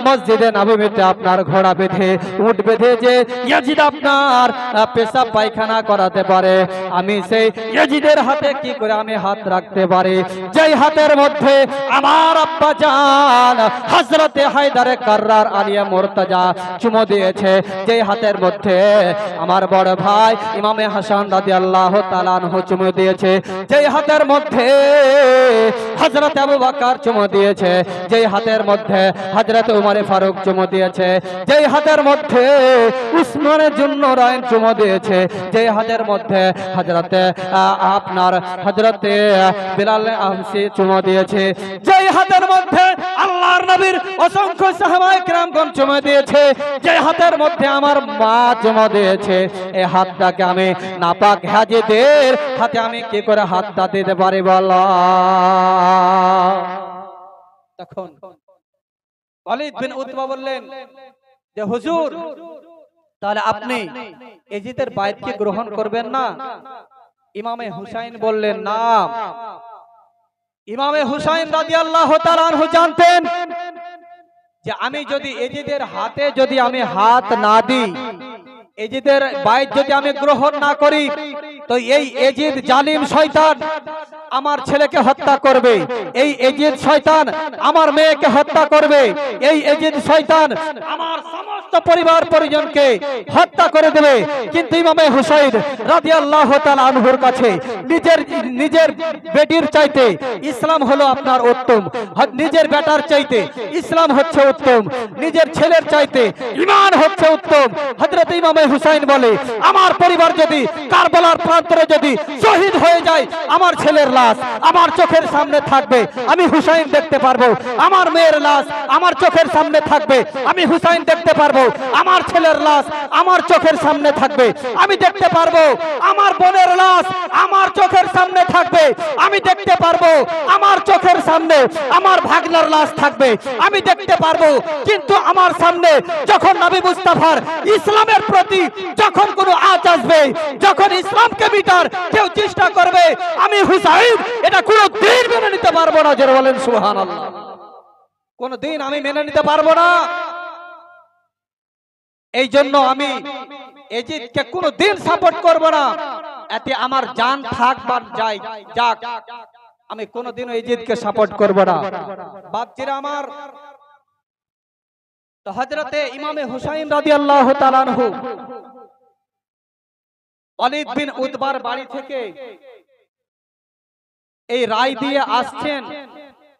মসজিদে নববীতে আপনার ঘোড়া বেঁধে উট বেঁধে যে ইয়াজিদ আপনার পেশাব পায়খানা করাতে পারে, আমি সেই ইয়াজিদের হাতে কি করে আমি হাত রাখতে পারি? যেই হাতের মধ্যে আমার আব্বা জান হযরতে হায়দারে কাররার আলিয়া মুর্তজা চুমো দিয়েছে, যেই হাতের মধ্যে আমার বড় ভাই ইমামে হাসান রাদিয়াল্লাহু তাআলা আনহু চুমো দিয়েছে, যেই হাতের মধ্যে হযরত আবু বকর চুমো দিয়েছে, যেই হাতের মধ্যে হযরত উমর ফারুক চুমো দিয়েছে, যেই হাতের মধ্যে উসমানের জন্য রায়ন চুমো দিয়েছে, যেই হাতের মধ্যে হযরতে আপনার হযরতে বিলাল আহসি চুমো দিয়েছে, যেই হাতের মধ্যে আল্লাহর নবীর অসংখ্য সাহাবায়ে কেরামগণ চুমো দিয়েছে, যেই হাতের মধ্যে আমার মা চুমো দিয়েছে, এই হাতটাকে আমি নাপাক হাজিদের হাতে আমি কি করে হাতটা দিতে পারি বলো? তখন ওয়ালিদ বিন উতবা বললেন যে হুজুর, তাহলে আপনি ইয়াজিদের বাইতকে গ্রহণ করবেন না? ইমামে হুসাইন বললেন না। ইমামে হুসাইন রাদিয়াল্লাহু তাআলা আনহু জানতেন যে আমি যদি ইয়াজিদের হাতে যদি আমি হাত না দিই, ইয়াজিদের বাইত যদি আমি গ্রহণ না করি, তো এই ইয়াজিদ জালিম শয়তান আমার ছেলেকে হত্যা করবে, এই ইয়াজিদ শয়তান আমার মেয়েকে হত্যা করবে, এই ইয়াজিদ শয়তান আমার সমস্ত পরিবার পরিজনকে হত্যা করে দেবে। কিন্তু ইমামে হুসাইন রাদিয়াল্লাহু তাআলা আনহুর কাছে নিজের বেটির চাইতে ইসলাম হলো আপনার উত্তম, নিজের বেটার চাইতে ইসলাম হচ্ছে উত্তম, নিজের ছেলের চাইতে ঈমান হচ্ছে উত্তম। হযরত ইমামে হুসাইন বলে, আমার পরিবার যদি কারবালার প্রান্তরে যদি শহীদ হয়ে যায়, আমার ছেলের লাশ আমার চোখের সামনে থাকবে, আমি হুসাইন দেখতে পারবো। আমার মেয়ের লাশ আমার চোখের সামনে থাকবে, আমি হুসাইন দেখতে পারবো। আমার ছেলের লাশ আমার চোখের সামনে থাকবে, আমি দেখতে পারবো। আমার বোনের লাশ আমার চোখের সামনে থাকবে, আমি দেখতে পারবো। আমার চোখের সামনে আমার ভাগনার লাশ থাকবে, আমি দেখতে পারবো। কিন্তু আমার সামনে যখন নবী মুস্তাফার ইসলামের প্রতি যখন কোনো আঁচ আসবে, যখন ইসলামকে মিটার কেউ চেষ্টা করবে, আমি হুসাইন এটা কোনদিন মেনে নিতে পারবো না। যারা বলেন সুবহানাল্লাহ, কোনদিন আমি মেনে নিতে পারবো না। এই জন্য আমি ইয়াজিদকে কোনদিন সাপোর্ট করব না। এতে আমার জান থাক বা যাক, আমি কোনদিনও ইয়াজিদকে সাপোর্ট করব না। বাপজিরা আমার, তো হযরতে ইমামে হুসাইন রাদিয়াল্লাহু তাআলা আনহু ওয়ালিদ বিন উতবার বাড়ি থেকে এই রায় দিয়ে আসছেন।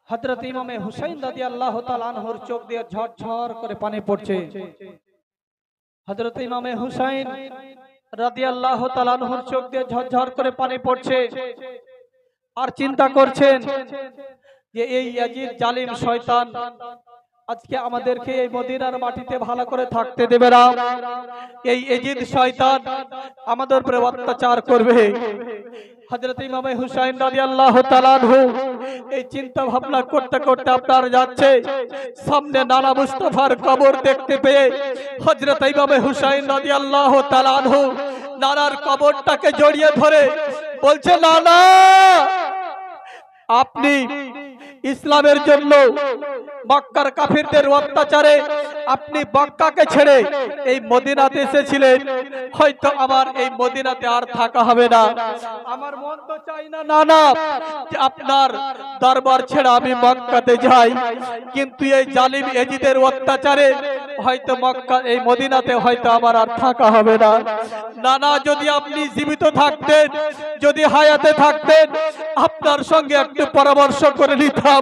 হযরত ইমামে হুসাইন রাদিয়াল্লাহু তাআলা আনহুর চোখ দিয়ে ঝরঝর করে পানি পড়ছে। হযরত ইমামে হুসাইন রাদিয়াল্লাহু তাআলা আনহুর চোখ দিয়ে ঝরঝর করে পানি পড়ছে, আর চিন্তা করছেন যে এই ইয়াজিদ জালিম শয়তান আজকে আমাদেরকে এই মদিনার মাটিতে ভালো করে থাকতে দেবে না। এই ইয়াজিদ শয়তান আমাদের উপরে অত্যাচার করবে। হযরত ইমামে হুসাইন রাদিয়াল্লাহু তাআলা আনহু এই চিন্তা ভাবনা করতে করতে আপনার যাচ্ছে, সামনে নানা মুস্তাফার কবর দেখতে পেয়ে হযরত ইমামে হুসাইন রাদিয়াল্লাহু তাআলা আনহু নানার কবরটাকে জড়িয়ে ধরে বলছে, নানা আপনি ইসলামের জন্য মক্কার কাফিরদের অত্যাচারে আপনি মক্কাকে ছেড়ে এই মদিনাতে এসেছিলেন, হয়তো আমার এই মদিনাতে আর থাকা হবে না। আমার মন তো চাই না নানা যে আপনার দরবার ছেড়ে আমি মক্কাতে যাই, কিন্তু এই জালিম এজিদের অত্যাচারে হয়তো মক্কা এই মদিনাতে হয়তো আমার আর থাকা হবে না। নানা, যদি আপনি জীবিত থাকতেন, যদি হায়াতে থাকতেন, আপনার সঙ্গে একটু পরামর্শ করে নিতাম।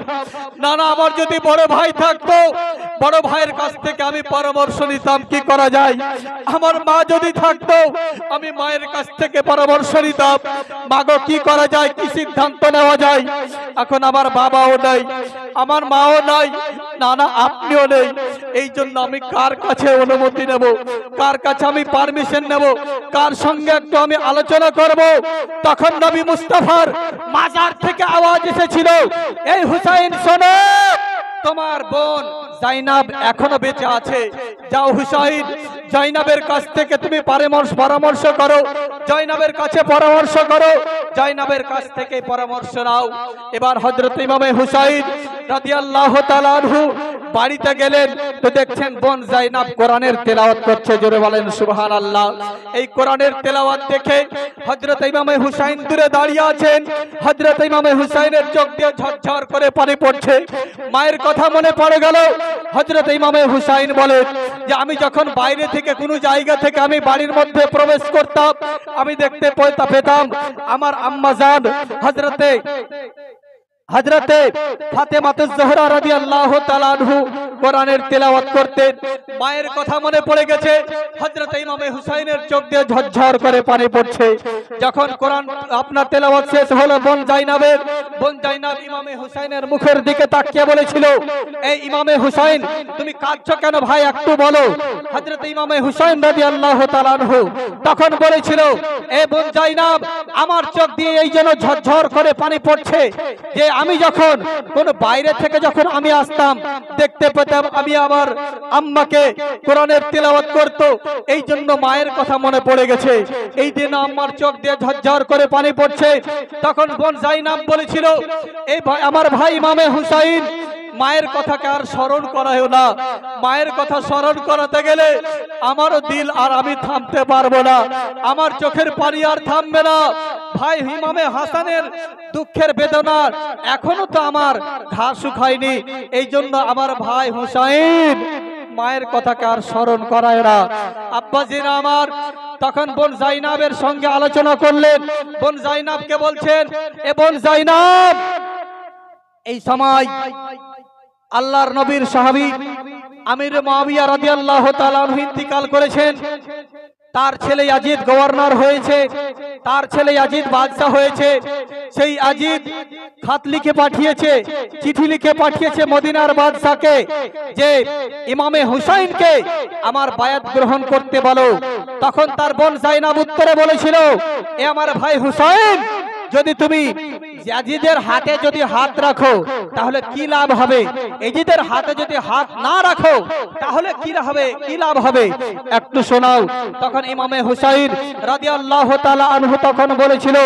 নানা, আমার যদি বড় ভাই থাকতো, বড় ভাইয়ের কাছ থেকে আমি পরামর্শ নিতাম কি করা যায়। আমার মা যদি থাকতো, আমি মায়ের কাছ থেকে পরামর্শ নিতাম, মাগো কি করা যায়, কি সিদ্ধান্ত নেওয়া যায়। এখন আমার বাবাও নাই, আমার মাও নাই, নানা আপনিও নেই। এই জন্য আমি কার কাছে অনুমতি নেব, কার কাছে আমি পারমিশন নেব, কার সঙ্গে একটু আমি আলোচনা করব। তখন নবী মুস্তাফার মাজার থেকে আওয়াজ এসেছিল, এই হুসাইন শোনো, তোমার বোন জাইনাব এখনো বেঁচে আছে, যাও হুসাইন, জাইনাবের কাছ থেকে তুমি পরামর্শ করো, জাইনাবের কাছে পরামর্শ করো, জাইনাবের কাছ থেকে পরামর্শ নাও। এবার হযরত ইমামে হুসাইন রাদিয়াল্লাহু তাআলা আনহু বাড়িতে গেলেন, তো দেখছেন বোন জাইনাব কোরআনের তেলাওয়াত করছে, জোরে বলেন সুবহানাল্লাহ। এই কোরআনের তেলাওয়াত দেখে হযরত ইমামে হুসাইন দূরে দাঁড়িয়ে আছেন। হযরত ইমামে হুসাইনের চোখ দিয়ে ঝরঝর করে পানি পড়ছে। মায়ের কথা মনে পড়ে গেল। হযরত ইমামে হুসাইন বলেন যে আমি যখন বাইরে থেকে কোনো জায়গা থেকে আমি বাড়ির মধ্যে প্রবেশ করতাম, আমি দেখতে পেতাম আমার আম্মা জান হযরতে ফাতেমাতুজ জোহরা রাদিয়াল্লাহু তাআলা আনহু কোরআনের তেলাওয়াত করতেন। মায়ের কথা মনে পড়ে গেছে। হযরত ইমামে হুসাইনের চোখ দিয়ে ঝরঝর করে পানি পড়ছে। যখন কোরআন আপনার তেলাওয়াত শেষ হলো, বোন জাইনাব ইমামে হুসাইনের মুখের দিকে তাকিয়ে বলেছিল, এই ইমামে হুসাইন তুমি কাঁদছো কেন ভাই, একটু বলো। হযরত ইমামে হুসাইন রাদিয়াল্লাহু তাআলা আনহু তখন বলেছিল, এই বোন জাইনাব, আমার চোখ দিয়ে এই যেন ঝরঝর করে পানি পড়ছে যে আমি যখন কোন বাইরে থেকে যখন আমি আসতাম, দেখতে পেতাম আমি আমার আম্মাকে কোরআনের তেলাওয়াত করত, এই জন্য মায়ের কথা মনে পড়ে গেছে। এই দিন আমার চোখ দিয়ে ঝরঝর করে পানি পড়ছে। তখন বোন জাইনাব বলেছিল, এই আমার ভাই ইমামে হুসাইন, মায়ের কথাকে আর স্মরণ করায়ও না। মায়ের কথা স্মরণ করাতে গেলে আমারও দিল আর আমি থামতে পারবো না, আমার চোখের পানি আর থামবে না। ভাই ইমামে হাসানের দুঃখের বেদনার এখনো তো আমার ঘা শুকায়নি, এই জন্য আমার ভাই হুসাইন মায়ের কথাকে আর স্মরণ করায় না। আব্বাজিরা আমার তখন বোন জাইনাবের সঙ্গে আলোচনা করলেন। বোন জাইনাবকে বলছেন, এ বোন জাইনাব, এই সময় আল্লাহর নবীর সাহাবী আমির মুআবিয়া রাদিয়াল্লাহু তাআলা আনহু ইন্তিকাল করেছেন। তার ছেলে ইয়াজিদ গভর্নর হয়েছে, তার ছেলে ইয়াজিদ বাদশা হয়েছে। সেই ইয়াজিদ খাত লিখে পাঠিয়েছে, চিঠি লিখে পাঠিয়েছে মদিনার বাদশাকে যে ইমামে হুসাইনকে আমার বায়াত গ্রহণ করতে বলো। তখন তার বোন জাইনাব উত্তরে বলেছিল, এ আমার ভাই হুসাইন, যদি তুমি ইয়াজিদের হাতে যদি হাত রাখো তাহলে কি লাভ হবে, ইয়াজিদের হাতে যদি হাত না রাখো তাহলে কি লাভ হবে, একটু শোনাও। তখন ইমামে হুসাইন রাদিয়াল্লাহু তাআলা আনহু তখন বলেছিল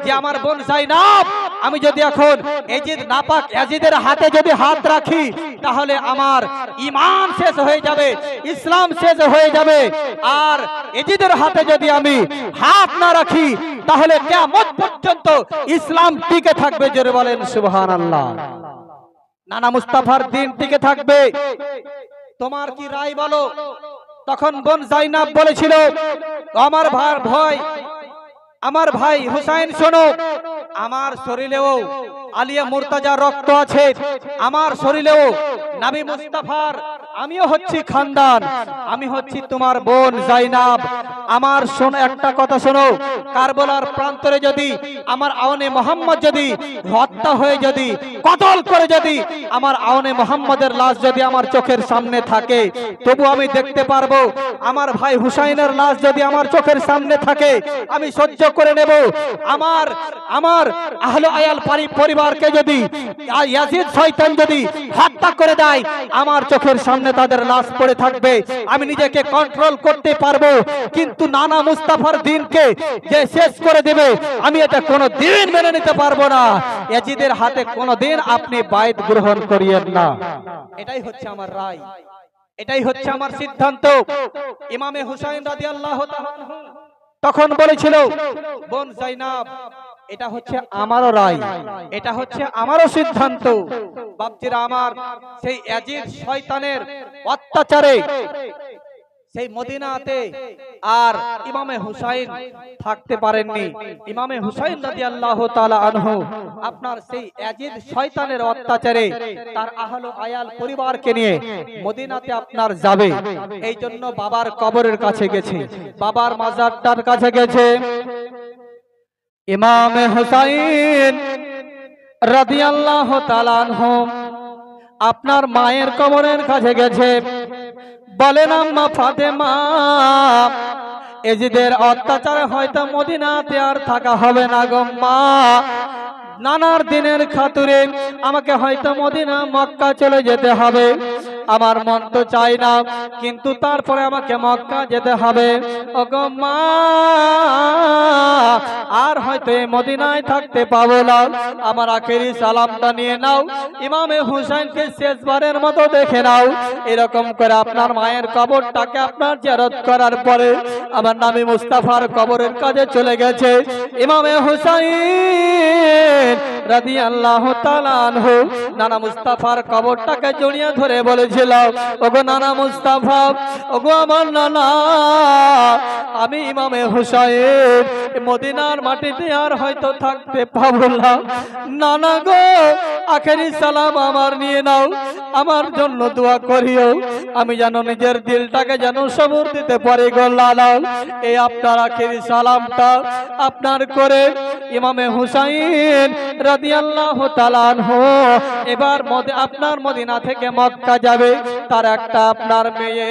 যে আমার বোন জাইনাব, আমি যদি এখন ইয়াজিদ নাপাক ইয়াজিদের হাতে যদি হাত রাখি তাহলে আমার ঈমান শেষ হয়ে যাবে, ইসলাম শেষ হয়ে যাবে। আর ইয়াজিদের হাতে যদি আমি হাত না রাখি তাহলে কিয়ামত পর্যন্ত ইসলাম টিকে থাকবে, জোরে বলেন সুবহানাল্লাহ। নানা মুস্তাফার দিন টিকে থাকবে, তোমার কি রায় বলো। তখন বোন জাইনাব বলেছিল, আমার ভাই হুসাইন শোনো, আমার শরীরেও আলিয়া মুর্তাজার রক্ত আছে, আমার শরীরেও নবী মুস্তাফার, আমিও হচ্ছি খানদান, আমি হচ্ছি তোমার বোন জাইনাব। আমার শোনো, একটা কথা শোনো, কারবালার প্রান্তরে যদি আমার আওনে মোহাম্মদ যদি হত্যা হয়ে যদি কতল করে যদি আমার আওনে মোহাম্মদের লাশ যদি আমার চোখের সামনে থাকে, তবু আমি দেখতে পারবো। আমার ভাই হুসাইনের লাশ যদি আমার চোখের সামনে থাকে আমি সহ্য করে নেব। আমার আহলে আয়াল পরিবারকে যদি ইয়াজিদ শয়তান যদি হত্যা করে দেয়, আমার চোখের সামনে তাদের লাশ পড়ে থাকবে, আমি নিজেকে কন্ট্রোল করতে পারবো। কিন্তু কিন্তু নানা মুস্তাফার দিনকে যে শেষ করে দেবে আমি এটা কোনো দিন মেনে নিতে পারবো না। ইয়াজিদের হাতে কোনো দিন আপনি বাইত গ্রহণ করিয়েন না। এটাই হচ্ছে আমার রায়, এটাই হচ্ছে আমার সিদ্ধান্ত। ইমামে হুসাইন রাদিয়াল্লাহু তাআলা আনহু তখন বলেছিল, বোন জাইনাব এটা হচ্ছে আমারও রায়, এটা হচ্ছে আমারও সিদ্ধান্ত। বাপজিরা আমার, সেই ইয়াজিদ শয়তানের অত্যাচারে সেই মদিনাতে আর ইমামে হুসাইন থাকতে পারেননি। ইমামে হুসাইন রাদিয়াল্লাহু তাআলা আনহু আপনার সেই ইয়াজিদ শয়তানের অত্যাচারে তার আহলে আয়াল পরিবারকে নিয়ে মদিনাতে আপনার যাবে, এই জন্য বাবার কবরের কাছে গেছে, বাবার মাজারটার কাছে গেছে। ইমামে হুসাইন রাদিয়াল্লাহু তাআলা আনহু আপনার মায়ের কবরের কাছে গেছে। বলেন আম্মা ফাতেমা, ইয়াজিদের অত্যাচারে হয়তো মদিনাতে আর থাকা হবে না গো মা, নানার দিনের খাতুরে আমাকে হয়তো মদিনা মক্কা চলে যেতে হবে। আমার মন তো চাই না, কিন্তু তারপরে আমাকে মক্কা যেতে হবে। ওগো মা, আর হয়তো এই মদিনায় থাকতে পাবো না, আমার আখেরি সালামটা নিয়ে নাও, ইমামে হুসাইনকে শেষবারের মতো দেখে নাও। এরকম করে আপনার মায়ের কবরটাকে আপনার জিয়ারত করার পরে আমার নামি মুস্তাফার কবরের কাছে চলে গেছে। ইমামে হুসাইন রাদিয়াল্লাহু তাআলা আনহু নানা মুস্তাফার কবরটাকে জড়িয়ে ধরে বলেছিল, ওগো নানা মুস্তাফা, ওগো আমার নানা, আমি ইমামে হুসাইন মদিনার মাটিতে আর হয়তো থাকতে পাবো না। নানা গো, আখেরি সালাম আমার নিয়ে নাও, আমার জন্য দোয়া করিও, আমি যেন নিজের দিলটাকে যেন সবর দিতে পারি গো লালা। এই আপনার আখেরি সালামটা আপনার করে ইমামে হুসাইন রাদিয়াল্লাহু তাআলা আনহু এবার আপনার মদিনা থেকে মক্কা যাবে। তার একটা আপনার মেয়ে,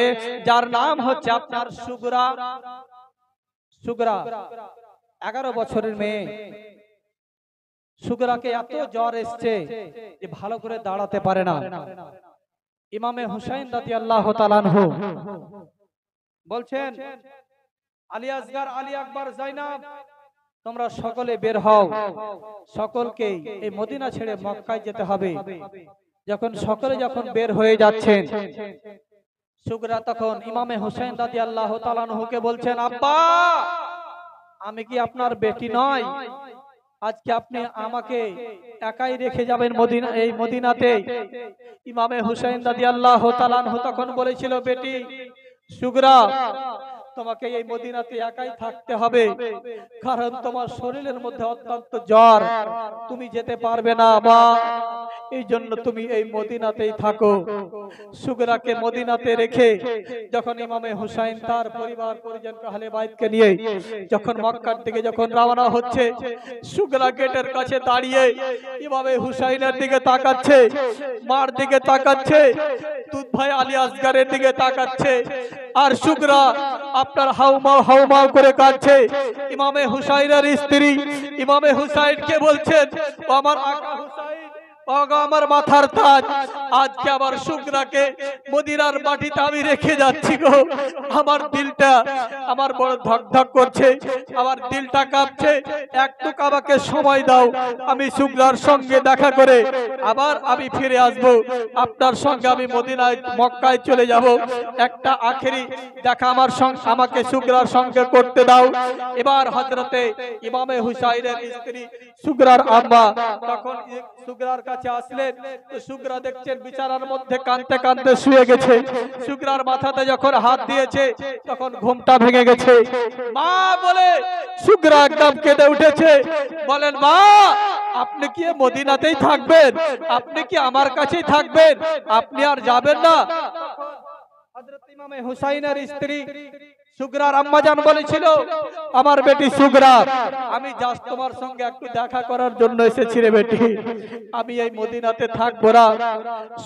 যার নাম হচ্ছে আপনার সুগরা। সুগরা 11 বছরের মেয়ে। সুগরাকে এত জ্বর এসছে যে ভালো করে দাঁড়াতে পারে না। ইমামে হুসাইন রাদিয়াল্লাহু তাআলা আনহু বলছেন, আলী আসগার, আলী আকবর, জাইনাব, তোমরা সকলে বের হও, সকলকে এই মদিনা ছেড়ে মক্কায় যেতে হবে। যখন সকলে বের হয়ে যাচ্ছেন, সুগরা তখন ইমামে হুসাইন রাদিয়াল্লাহু তাআলা আনহুকে বলছেন, আব্বা, আমি কি আপনার বেটি নয়? আজকে আপনি আমাকে একাই রেখে যাবেন এই মদিনাতে? ইমামে হুসাইন রাদিয়াল্লাহু তাআলা আনহু তখন বলেছিল, বেটি সুগরা, তোমাকে এই মদিনাতে একাই থাকতে হবে, কারণ তোমার শরীরের মধ্যে অত্যন্ত জ্বর, তুমি যেতে পারবে না মা, এই জন্য তুমি এই মদিনাতেই থাকো। সুগরাকে মদিনাতে রেখে যখন ইমামে হুসাইন তার পরিবার পরিজন আহলে বাইতকে নিয়ে যখন মক্কার দিকে রওনা হচ্ছে, সুগরা গেটের কাছে দাঁড়িয়ে ইমামে হুসাইনের দিকে তাকাচ্ছে, মার দিকে তাকাচ্ছে, দুধ ভাই আলী আসগারের দিকে তাকাচ্ছে, আর সুগরা আপনার হাউমাউ হাউমাউ করে কাঁদছে। ইমামে হুসাইনের স্ত্রী ইমামে হুসাইনকে বলছেন, ও আমার আকা হুসাইন, আমার মাথার তাজ, আজকে আমার সুগরাকে মদিনার মাটিতে আমি রেখে যাচ্ছি গো, আমার দিলটা আমার বড় ধক ধক করছে, আমার দিলটা কাঁপছে, একটু আমাকে সময় দাও, আমি সুগরার সঙ্গে দেখা করে আবার আমি ফিরে আসব, আপনার সঙ্গে আমি মদিনায় মক্কায় চলে যাব, একটা আখেরি দেখা আমার সঙ্গে আমাকে সুগরার সঙ্গে করতে দাও। এবার হযরতে ইমামে হুসাইনের স্ত্রী সুগরার আম্মা তখন সুগরার কাছে আসলেন, তো সুগরা দেখছেন বিছানার মধ্যে কাঁদতে কাঁদতে শুয়ে গেছে। সুগরার মাথাতে যখন হাত দিয়েছে তখন ঘুমটা ভেঙে গেছে। মা বলে সুগরা একদম কেঁদে উঠেছে, বলেন, মা, আপনি কি মদিনাতেই থাকবেন? আপনি কি আমার কাছেই থাকবেন? আপনি আর যাবেন না? হযরত ইমামে হুসাইনের স্ত্রী সুগরার আম্মাজান বলেছিল, আমার বেটি সুগরা, আমি জাস্ট তোমার সঙ্গে একটু দেখা করার জন্য এসেছি রে বেটি, আমি এই মদিনাতে থাকবো না।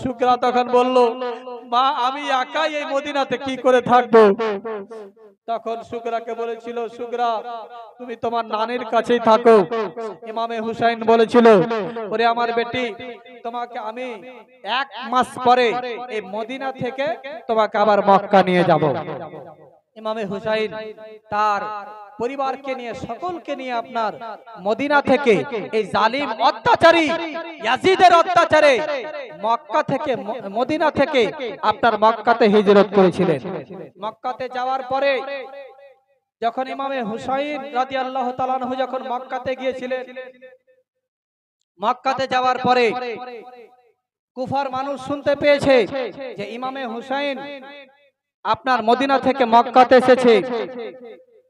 সুগরা তখন বলল, মা, আমি একাই এই মদিনাতে কি করে থাকবো? তখন সুগরাকে বলেছিল, সুগরা, তুমি তোমার নানির কাছেই থাকো। ইমামে হুসাইন বলেছিল, ওরে আমার বেটি, তোমাকে আমি 1 মাস পরে এই মদিনা থেকে তোমাকে আবার মক্কা নিয়ে যাব। ইমামে হুসাইন তার পরিবারকে নিয়ে সকলকে নিয়ে আপনার মদিনা থেকে এই জালিম অত্যাচারী ইয়াজিদের অত্যাচারে মক্কা থেকে মদিনা থেকে আপনার মক্কাতে হিজরত করেছিলেন। মক্কাতে যাওয়ার পরে যখন ইমামে হুসাইন রাদিয়াল্লাহু তাআলা আনহু যখন মক্কাতে গিয়েছিলেন, মক্কাতে যাওয়ার পরে কুফার মানুষ শুনতে পেয়েছে যে ইমামে হুসাইন আপনার মদিনা থেকে মক্কাতে এসেছে।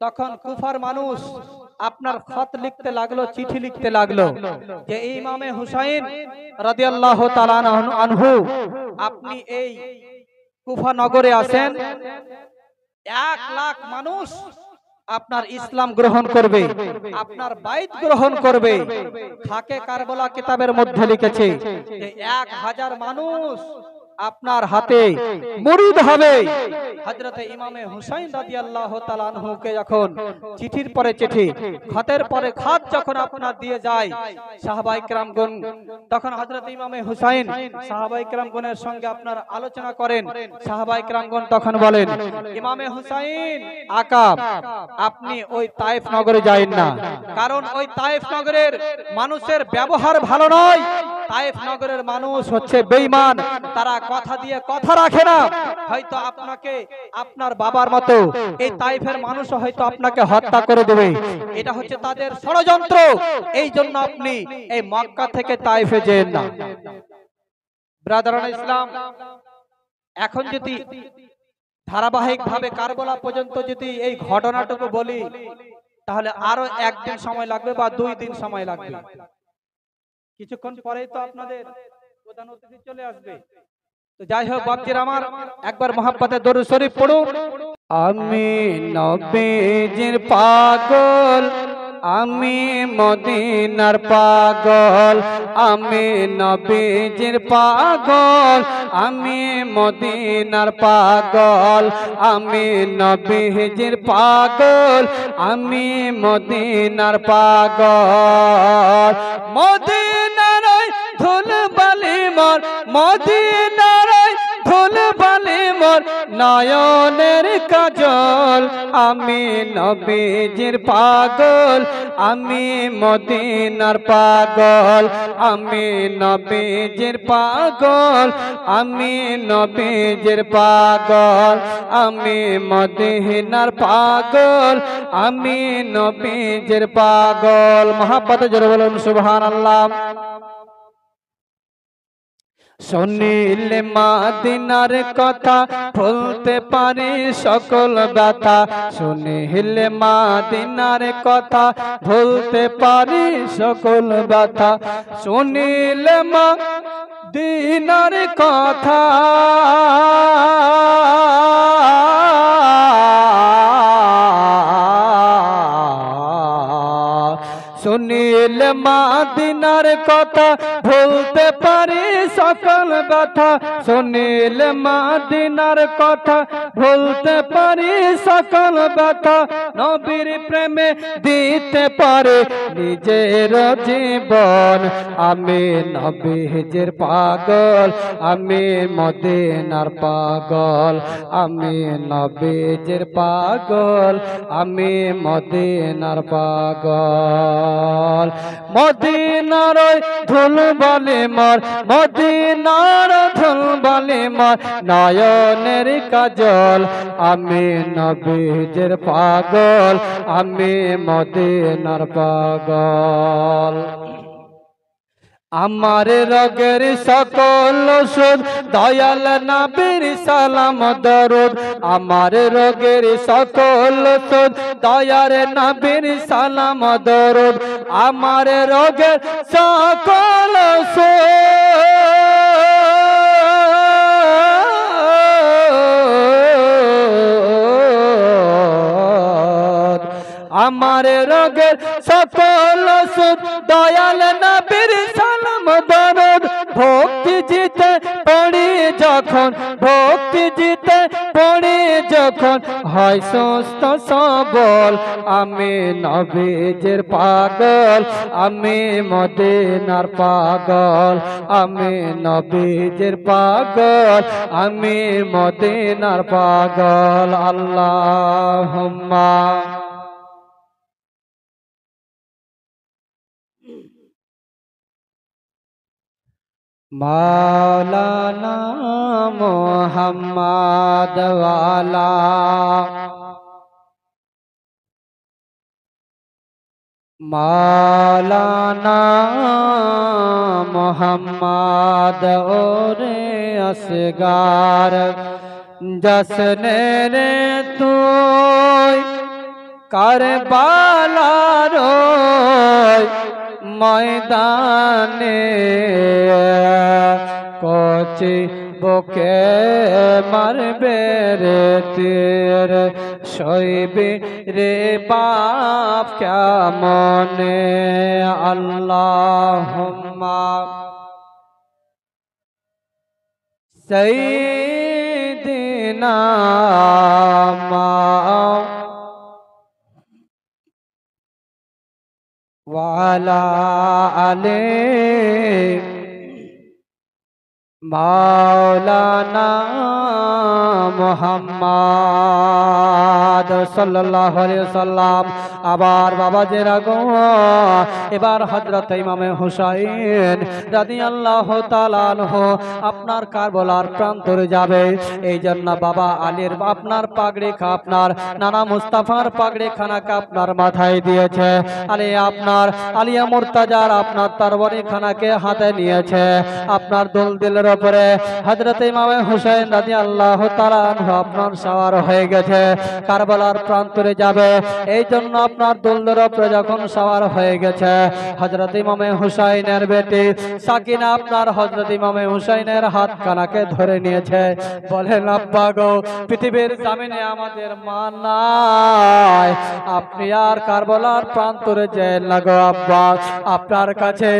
তখন কুফার মানুষ আপনার খত লিখতে লাগলো, চিঠি লিখতে লাগলো যে ইমামে হুসাইন রাদিয়াল্লাহু তাআলা আনহু আপনি এই কুফা নগরে আসেন, 1 লাখ মানুষ আপনার ইসলাম গ্রহণ করবে, আপনার বাইত গ্রহণ করবে। খাকে কারবালা কিতাবের মধ্যে লিখেছে যে 1000 মানুষ আপনার হাতে মুরিদ হবে। হযরতে ইমামে হুসাইন রাদিয়াল্লাহু তাআলা আনহুকে যখন চিঠির পরে চিঠি, খাতের পরে খাত যখন আপনার দিয়ে যায় সাহাবায়ে কেরামগণ, তখন হযরতে ইমামে হুসাইন সাহাবায়ে কেরামগণের সঙ্গে আপনার আলোচনা করেন। সাহাবায়ে কেরামগণ তখন বলেন, ইমামে হুসাইন আকা আপনি ওই তায়েফ নগরে যাবেন না, কারণ ওই তায়েফ নগরের মানুষের ব্যবহার ভালো নয়। তায়েফ নগরের মানুষ হচ্ছে বেঈমান, তারা কথা দিয়ে কথা রাখে না। হয়তো আপনাকে আপনার বাবার মতো এই তায়েফের মানুষ হয়তো আপনাকে হত্যা করে দেবে, এটা হচ্ছে তাদের ষড়যন্ত্র। এই জন্য আপনি এই মক্কা থেকে তায়েফে যেন না। ব্রাদারান ইসলাম, এখন যদি ধারাবাহিক ভাবে কারবালা পর্যন্ত যদি এই ঘটনাটুকু বলি তাহলে আরো 1 দিন সময় লাগবে বা 2 দিন সময় লাগবে। কিছুক্ষণ পরেই তো আপনাদের প্রধান অতিথি চলে আসবে। তো যাই হোক বাপজির আমার, একবার মুহাব্বতে দরুদ শরীফ পড়ুন। আমি নবীজির পাগল, আমি মদিনার পাগল, আমি নবীজির পাগল, আমি মদিনার পাগল, আমি নবীজির পাগল, আমি মদিনার পাগল। মদিনার ধুল বালি মোর, মদিনার ধুল বালি মোর নয়নের কাজল, আমি নবীজির পাগল, আমি মদিনার পাগল, আমি নবীজির পাগল, আমি নবীজির পাগল, আমি মদিনার পাগল, আমি নবীজির পাগল। মহাব্বতে জোরে বলুন সুবহানাল্লাহ। শুনিলে মদিনার কথা ভুলতে পারি সকল ব্যথা, শুনিলে মদিনার কথা ভুলতে পারি সকল ব্যথা, শুনিলে মদিনার কথা শুনিলে মদিনার কথা ভুলতে পারি সকল ব্যথা, শুনিলে মদিনার কথা ভুলতে পারি সকল ব্যথা, নবীর প্রেমে দিতে পারে নিজের জীবন, আমি নবীজির পাগল, আমি মদিনার পাগল, আমি নবীজির পাগল, আমি মদিনার পাগল। মদিনার ধুল বালি মোর, মদিনার ধুল বালি মোর নয়নের কাজল, আমি নবীজির পাগল, আমি মদিনার পাগল। আমার রোগের সকল ওষুধ দয়াল নবীর সালাম দরুদ, আমার রোগের সকল ওষুধ দয়ার নবীর সালাম দরুদ, আমার রোগের সকল ওষুধ, আমার রোগের সকল ওষুধ দয়াল নবীর সালাম দরুদ। ভক্তি জিতে পড়ি যখন, ভক্তি জিতে পড়ে যখন হয় সুস্থ সবল, আমি নবীজির পাগল, আমি মদিনার পাগল, আমি নবীজির পাগল, আমি মদিনার পাগল। আল্লাহুম্মা মাওলানা মুহাম্মদ ওয়ালা মাওলানা মুহাম্মদ ওরে আসগার, জসনে রে তুই কারবালার ময়দানে, কচি বুকে মারবে রে তীর, সইবে রে বাপ কেমনে। আল্লাহুম্মা সাইয়্যিদিনা ওয়ালা আলে মাওলানা মুহাম্মদ সাল্লাল্লাহু আলাইহি ওয়াসাল্লাম। আবার বাবাজেরা গো, এবার হযরত ইমামে হুসাইন রাদিয়াল্লাহু তাআলা আনহু আপনার কারবালার প্রান্তরে যাবে। এই জন্য বাবা আলীর আপনার পাগড়ি আপনার নানা মুস্তাফার পাগড়ি খানাকে আপনার মাথায় দিয়েছে, আলী আপনার আলিয়া মুর্তাজার আপনার তরবারি খানাকে হাতে নিয়েছে। আপনার দোলদিলের উপরে হযরত ইমামে হুসাইন রাদিয়াল্লাহু তাআলা আনহু আপনার সওয়ার হয়ে গেছে, কারবালার প্রান্তরে যাবে। এই জন্য আপনার দোলদের উপরে যখন সওয়ার হয়ে গেছে, হযরত ইমামে হুসাইনের বেটি সাকিনা আপনার হযরত ইমামে হুসাইনের হাত কানাকে ধরে নিয়েছে। বলেন আব্বা গো, পৃথিবীর জমিনে আমাদের মা নাই, আপনি আর কারবালার প্রান্তরে যেন লাগো আব্বা, আপনার কাছে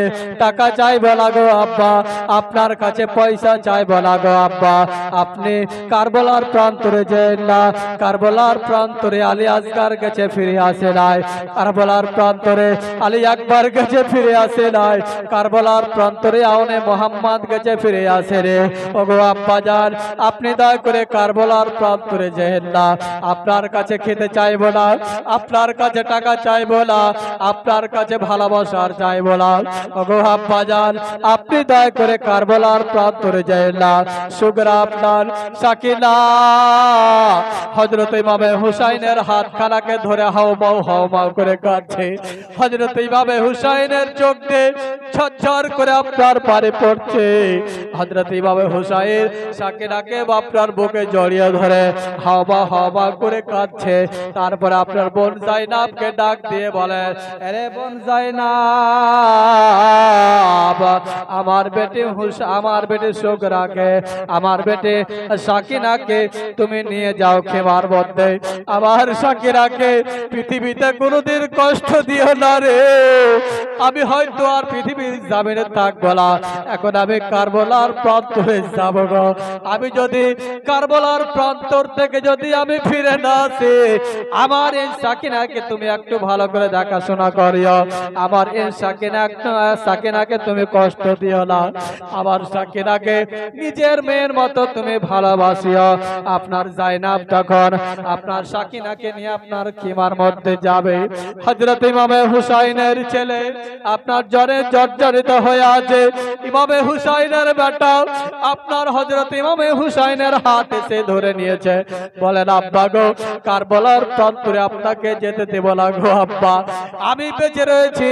টাকা চাইবো লাগো আব্বা, আপনার কাছে পয়সা চাইবো লাগো আব্বা, আপনি কারবালার প্রান্তরে যেন না। কারবালার প্রান্তরে আলী আসগার গেছে ফিরে আসে নাই, কারবালার প্রান্তরে আলী আকবর গেছে ফিরে আসে নাই, কারবালার প্রান্তরে আওনে মোহাম্মদ গেছে ফিরে আসে রে। ওগো আব্বা জান, আপনি দয়া করে কারবালার প্রান্তরে যেন না। আপনার কাছে খেতে চাইবো না, আপনার কাছে টাকা চাইবো না, আপনার কাছে ভালোবাসার চাইবো না। ওগো আব্বা জান, আপনি দয়া করে কারবালার প্রান্তরে যেন না। সুগরা আপনার সাকিনা হযরত ইমামে হুসাইনের হাত খানাকে ধরে হাওমাও করে কাঁদছে। হযরত ইমামে হুসাইনের চোখ দিয়ে ঝরঝর করে আপনার পারে পড়ছে। হযরত ইমামে হুসাইন সাকিনাকে আপনার বুকে জড়িয়ে ধরে হাওমা করে কাঁদছে। তারপরে আপনার বোন জাইনাবকে ডাক দিয়ে বলে, আরে বোন জাইনাব, আমার বেটি সুগরাকে, আমার বেটি সাকিনাকে তুমি নিয়ে যাও খেমার মধ্যে। আমার সাকিনাকে পৃথিবীতে কোনোদিন কষ্ট দিও না রে, আমি হয়তো আর পৃথিবীর জমিনে থাকবো না, এখন আমি কারবালার প্রান্তরে যাব গো। আমি যদি কারবালার প্রান্তর থেকে যদি আমি ফিরে না আসি, আমার এই সাকিনাকে তুমি একটু ভালো করে দেখাশোনা করিও, আমার এই সাকিনাকে তুমি কষ্ট দিও না, আমার সাকিনাকে নিজের মেয়ের মতো তুমি ভালোবাসিও। আপনার জাইনাব তখন আপনার সাকিনাকে নিয়ে আপনার খিমার মধ্যে যাবে। হযরত ইমামে হুসাইনের ছেলে আপনার জ্বরে জর্জরিত হয়ে আছে। ইমামে হুসাইনের বেটা আপনার হযরত ইমামে হুসাইনের হাত এসে ধরে নিয়েছে। বলেন আব্বা গো, কারবালার প্রান্তরে আপনাকে যেতে দেব না গো আব্বা, আমি বেঁচে রয়েছি,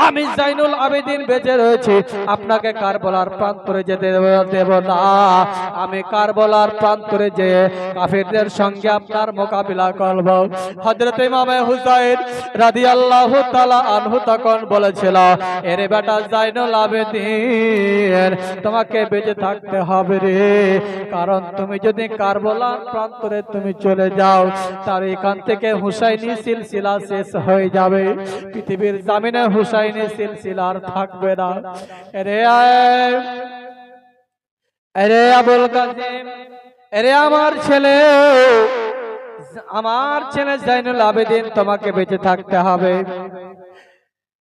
আমি জাইনুল আবেদিন বেঁচে রয়েছি, আপনাকে কারবালার প্রান্তরে যেতে দেব না। আমি কারবালার প্রান্তরে যে কাফিরদের সঙ্গে আপনার মোকাবিলা করব। হযরত ইমামে হুসাইন রাদিয়াল্লাহু তাআলা আনহু তখন বলেছিল, এরে বেটা জাইনুল আবেদিন, তোমাকে বেঁচে থাকতে হবে রে, কারণ তুমি যদি কারবালার প্রান্তরে তুমি চলে যাও, তার এখান থেকে হুসাইনি সিলসিলা শেষ হয়ে যাবে, পৃথিবীর জমিনে হুসাইনি সিলসিলা আর থাকবে না। আরে আবুল কাসিম, এরে আমার ছেলে জাইনুল আবেদিন, তোমাকে বেঁচে থাকতে হবে।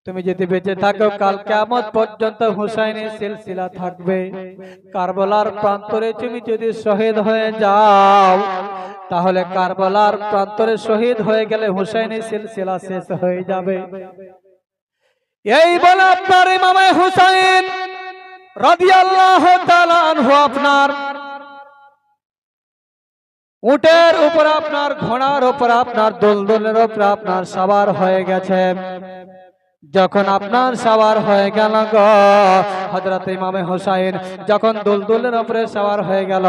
তুমি যদি বেঁচে থাকো, কাল কিয়ামত পর্যন্ত হুসাইনের সিলসিলা থাকবে। কারবালার প্রান্তরে তুমি যদি শহীদ হয়ে যাও, তাহলে কারবালার প্রান্তরে শহীদ হয়ে গেলে হুসাইনের সিলসিলা শেষ হয়ে যাবে। এই বলে আপনার ইমামে হুসাইন রাদিয়াল্লাহু তাআলা আনহু আপনার উটের উপর, আপনার ঘোড়ার উপর, আপনার দোলদোলের উপর আপনার সওয়ার হয়ে গেছে। যখন আপনার সওয়ার হয়ে গেল গো, হযরত ইমামে হুসাইন যখন দোলদোলের উপরে সওয়ার হয়ে গেল,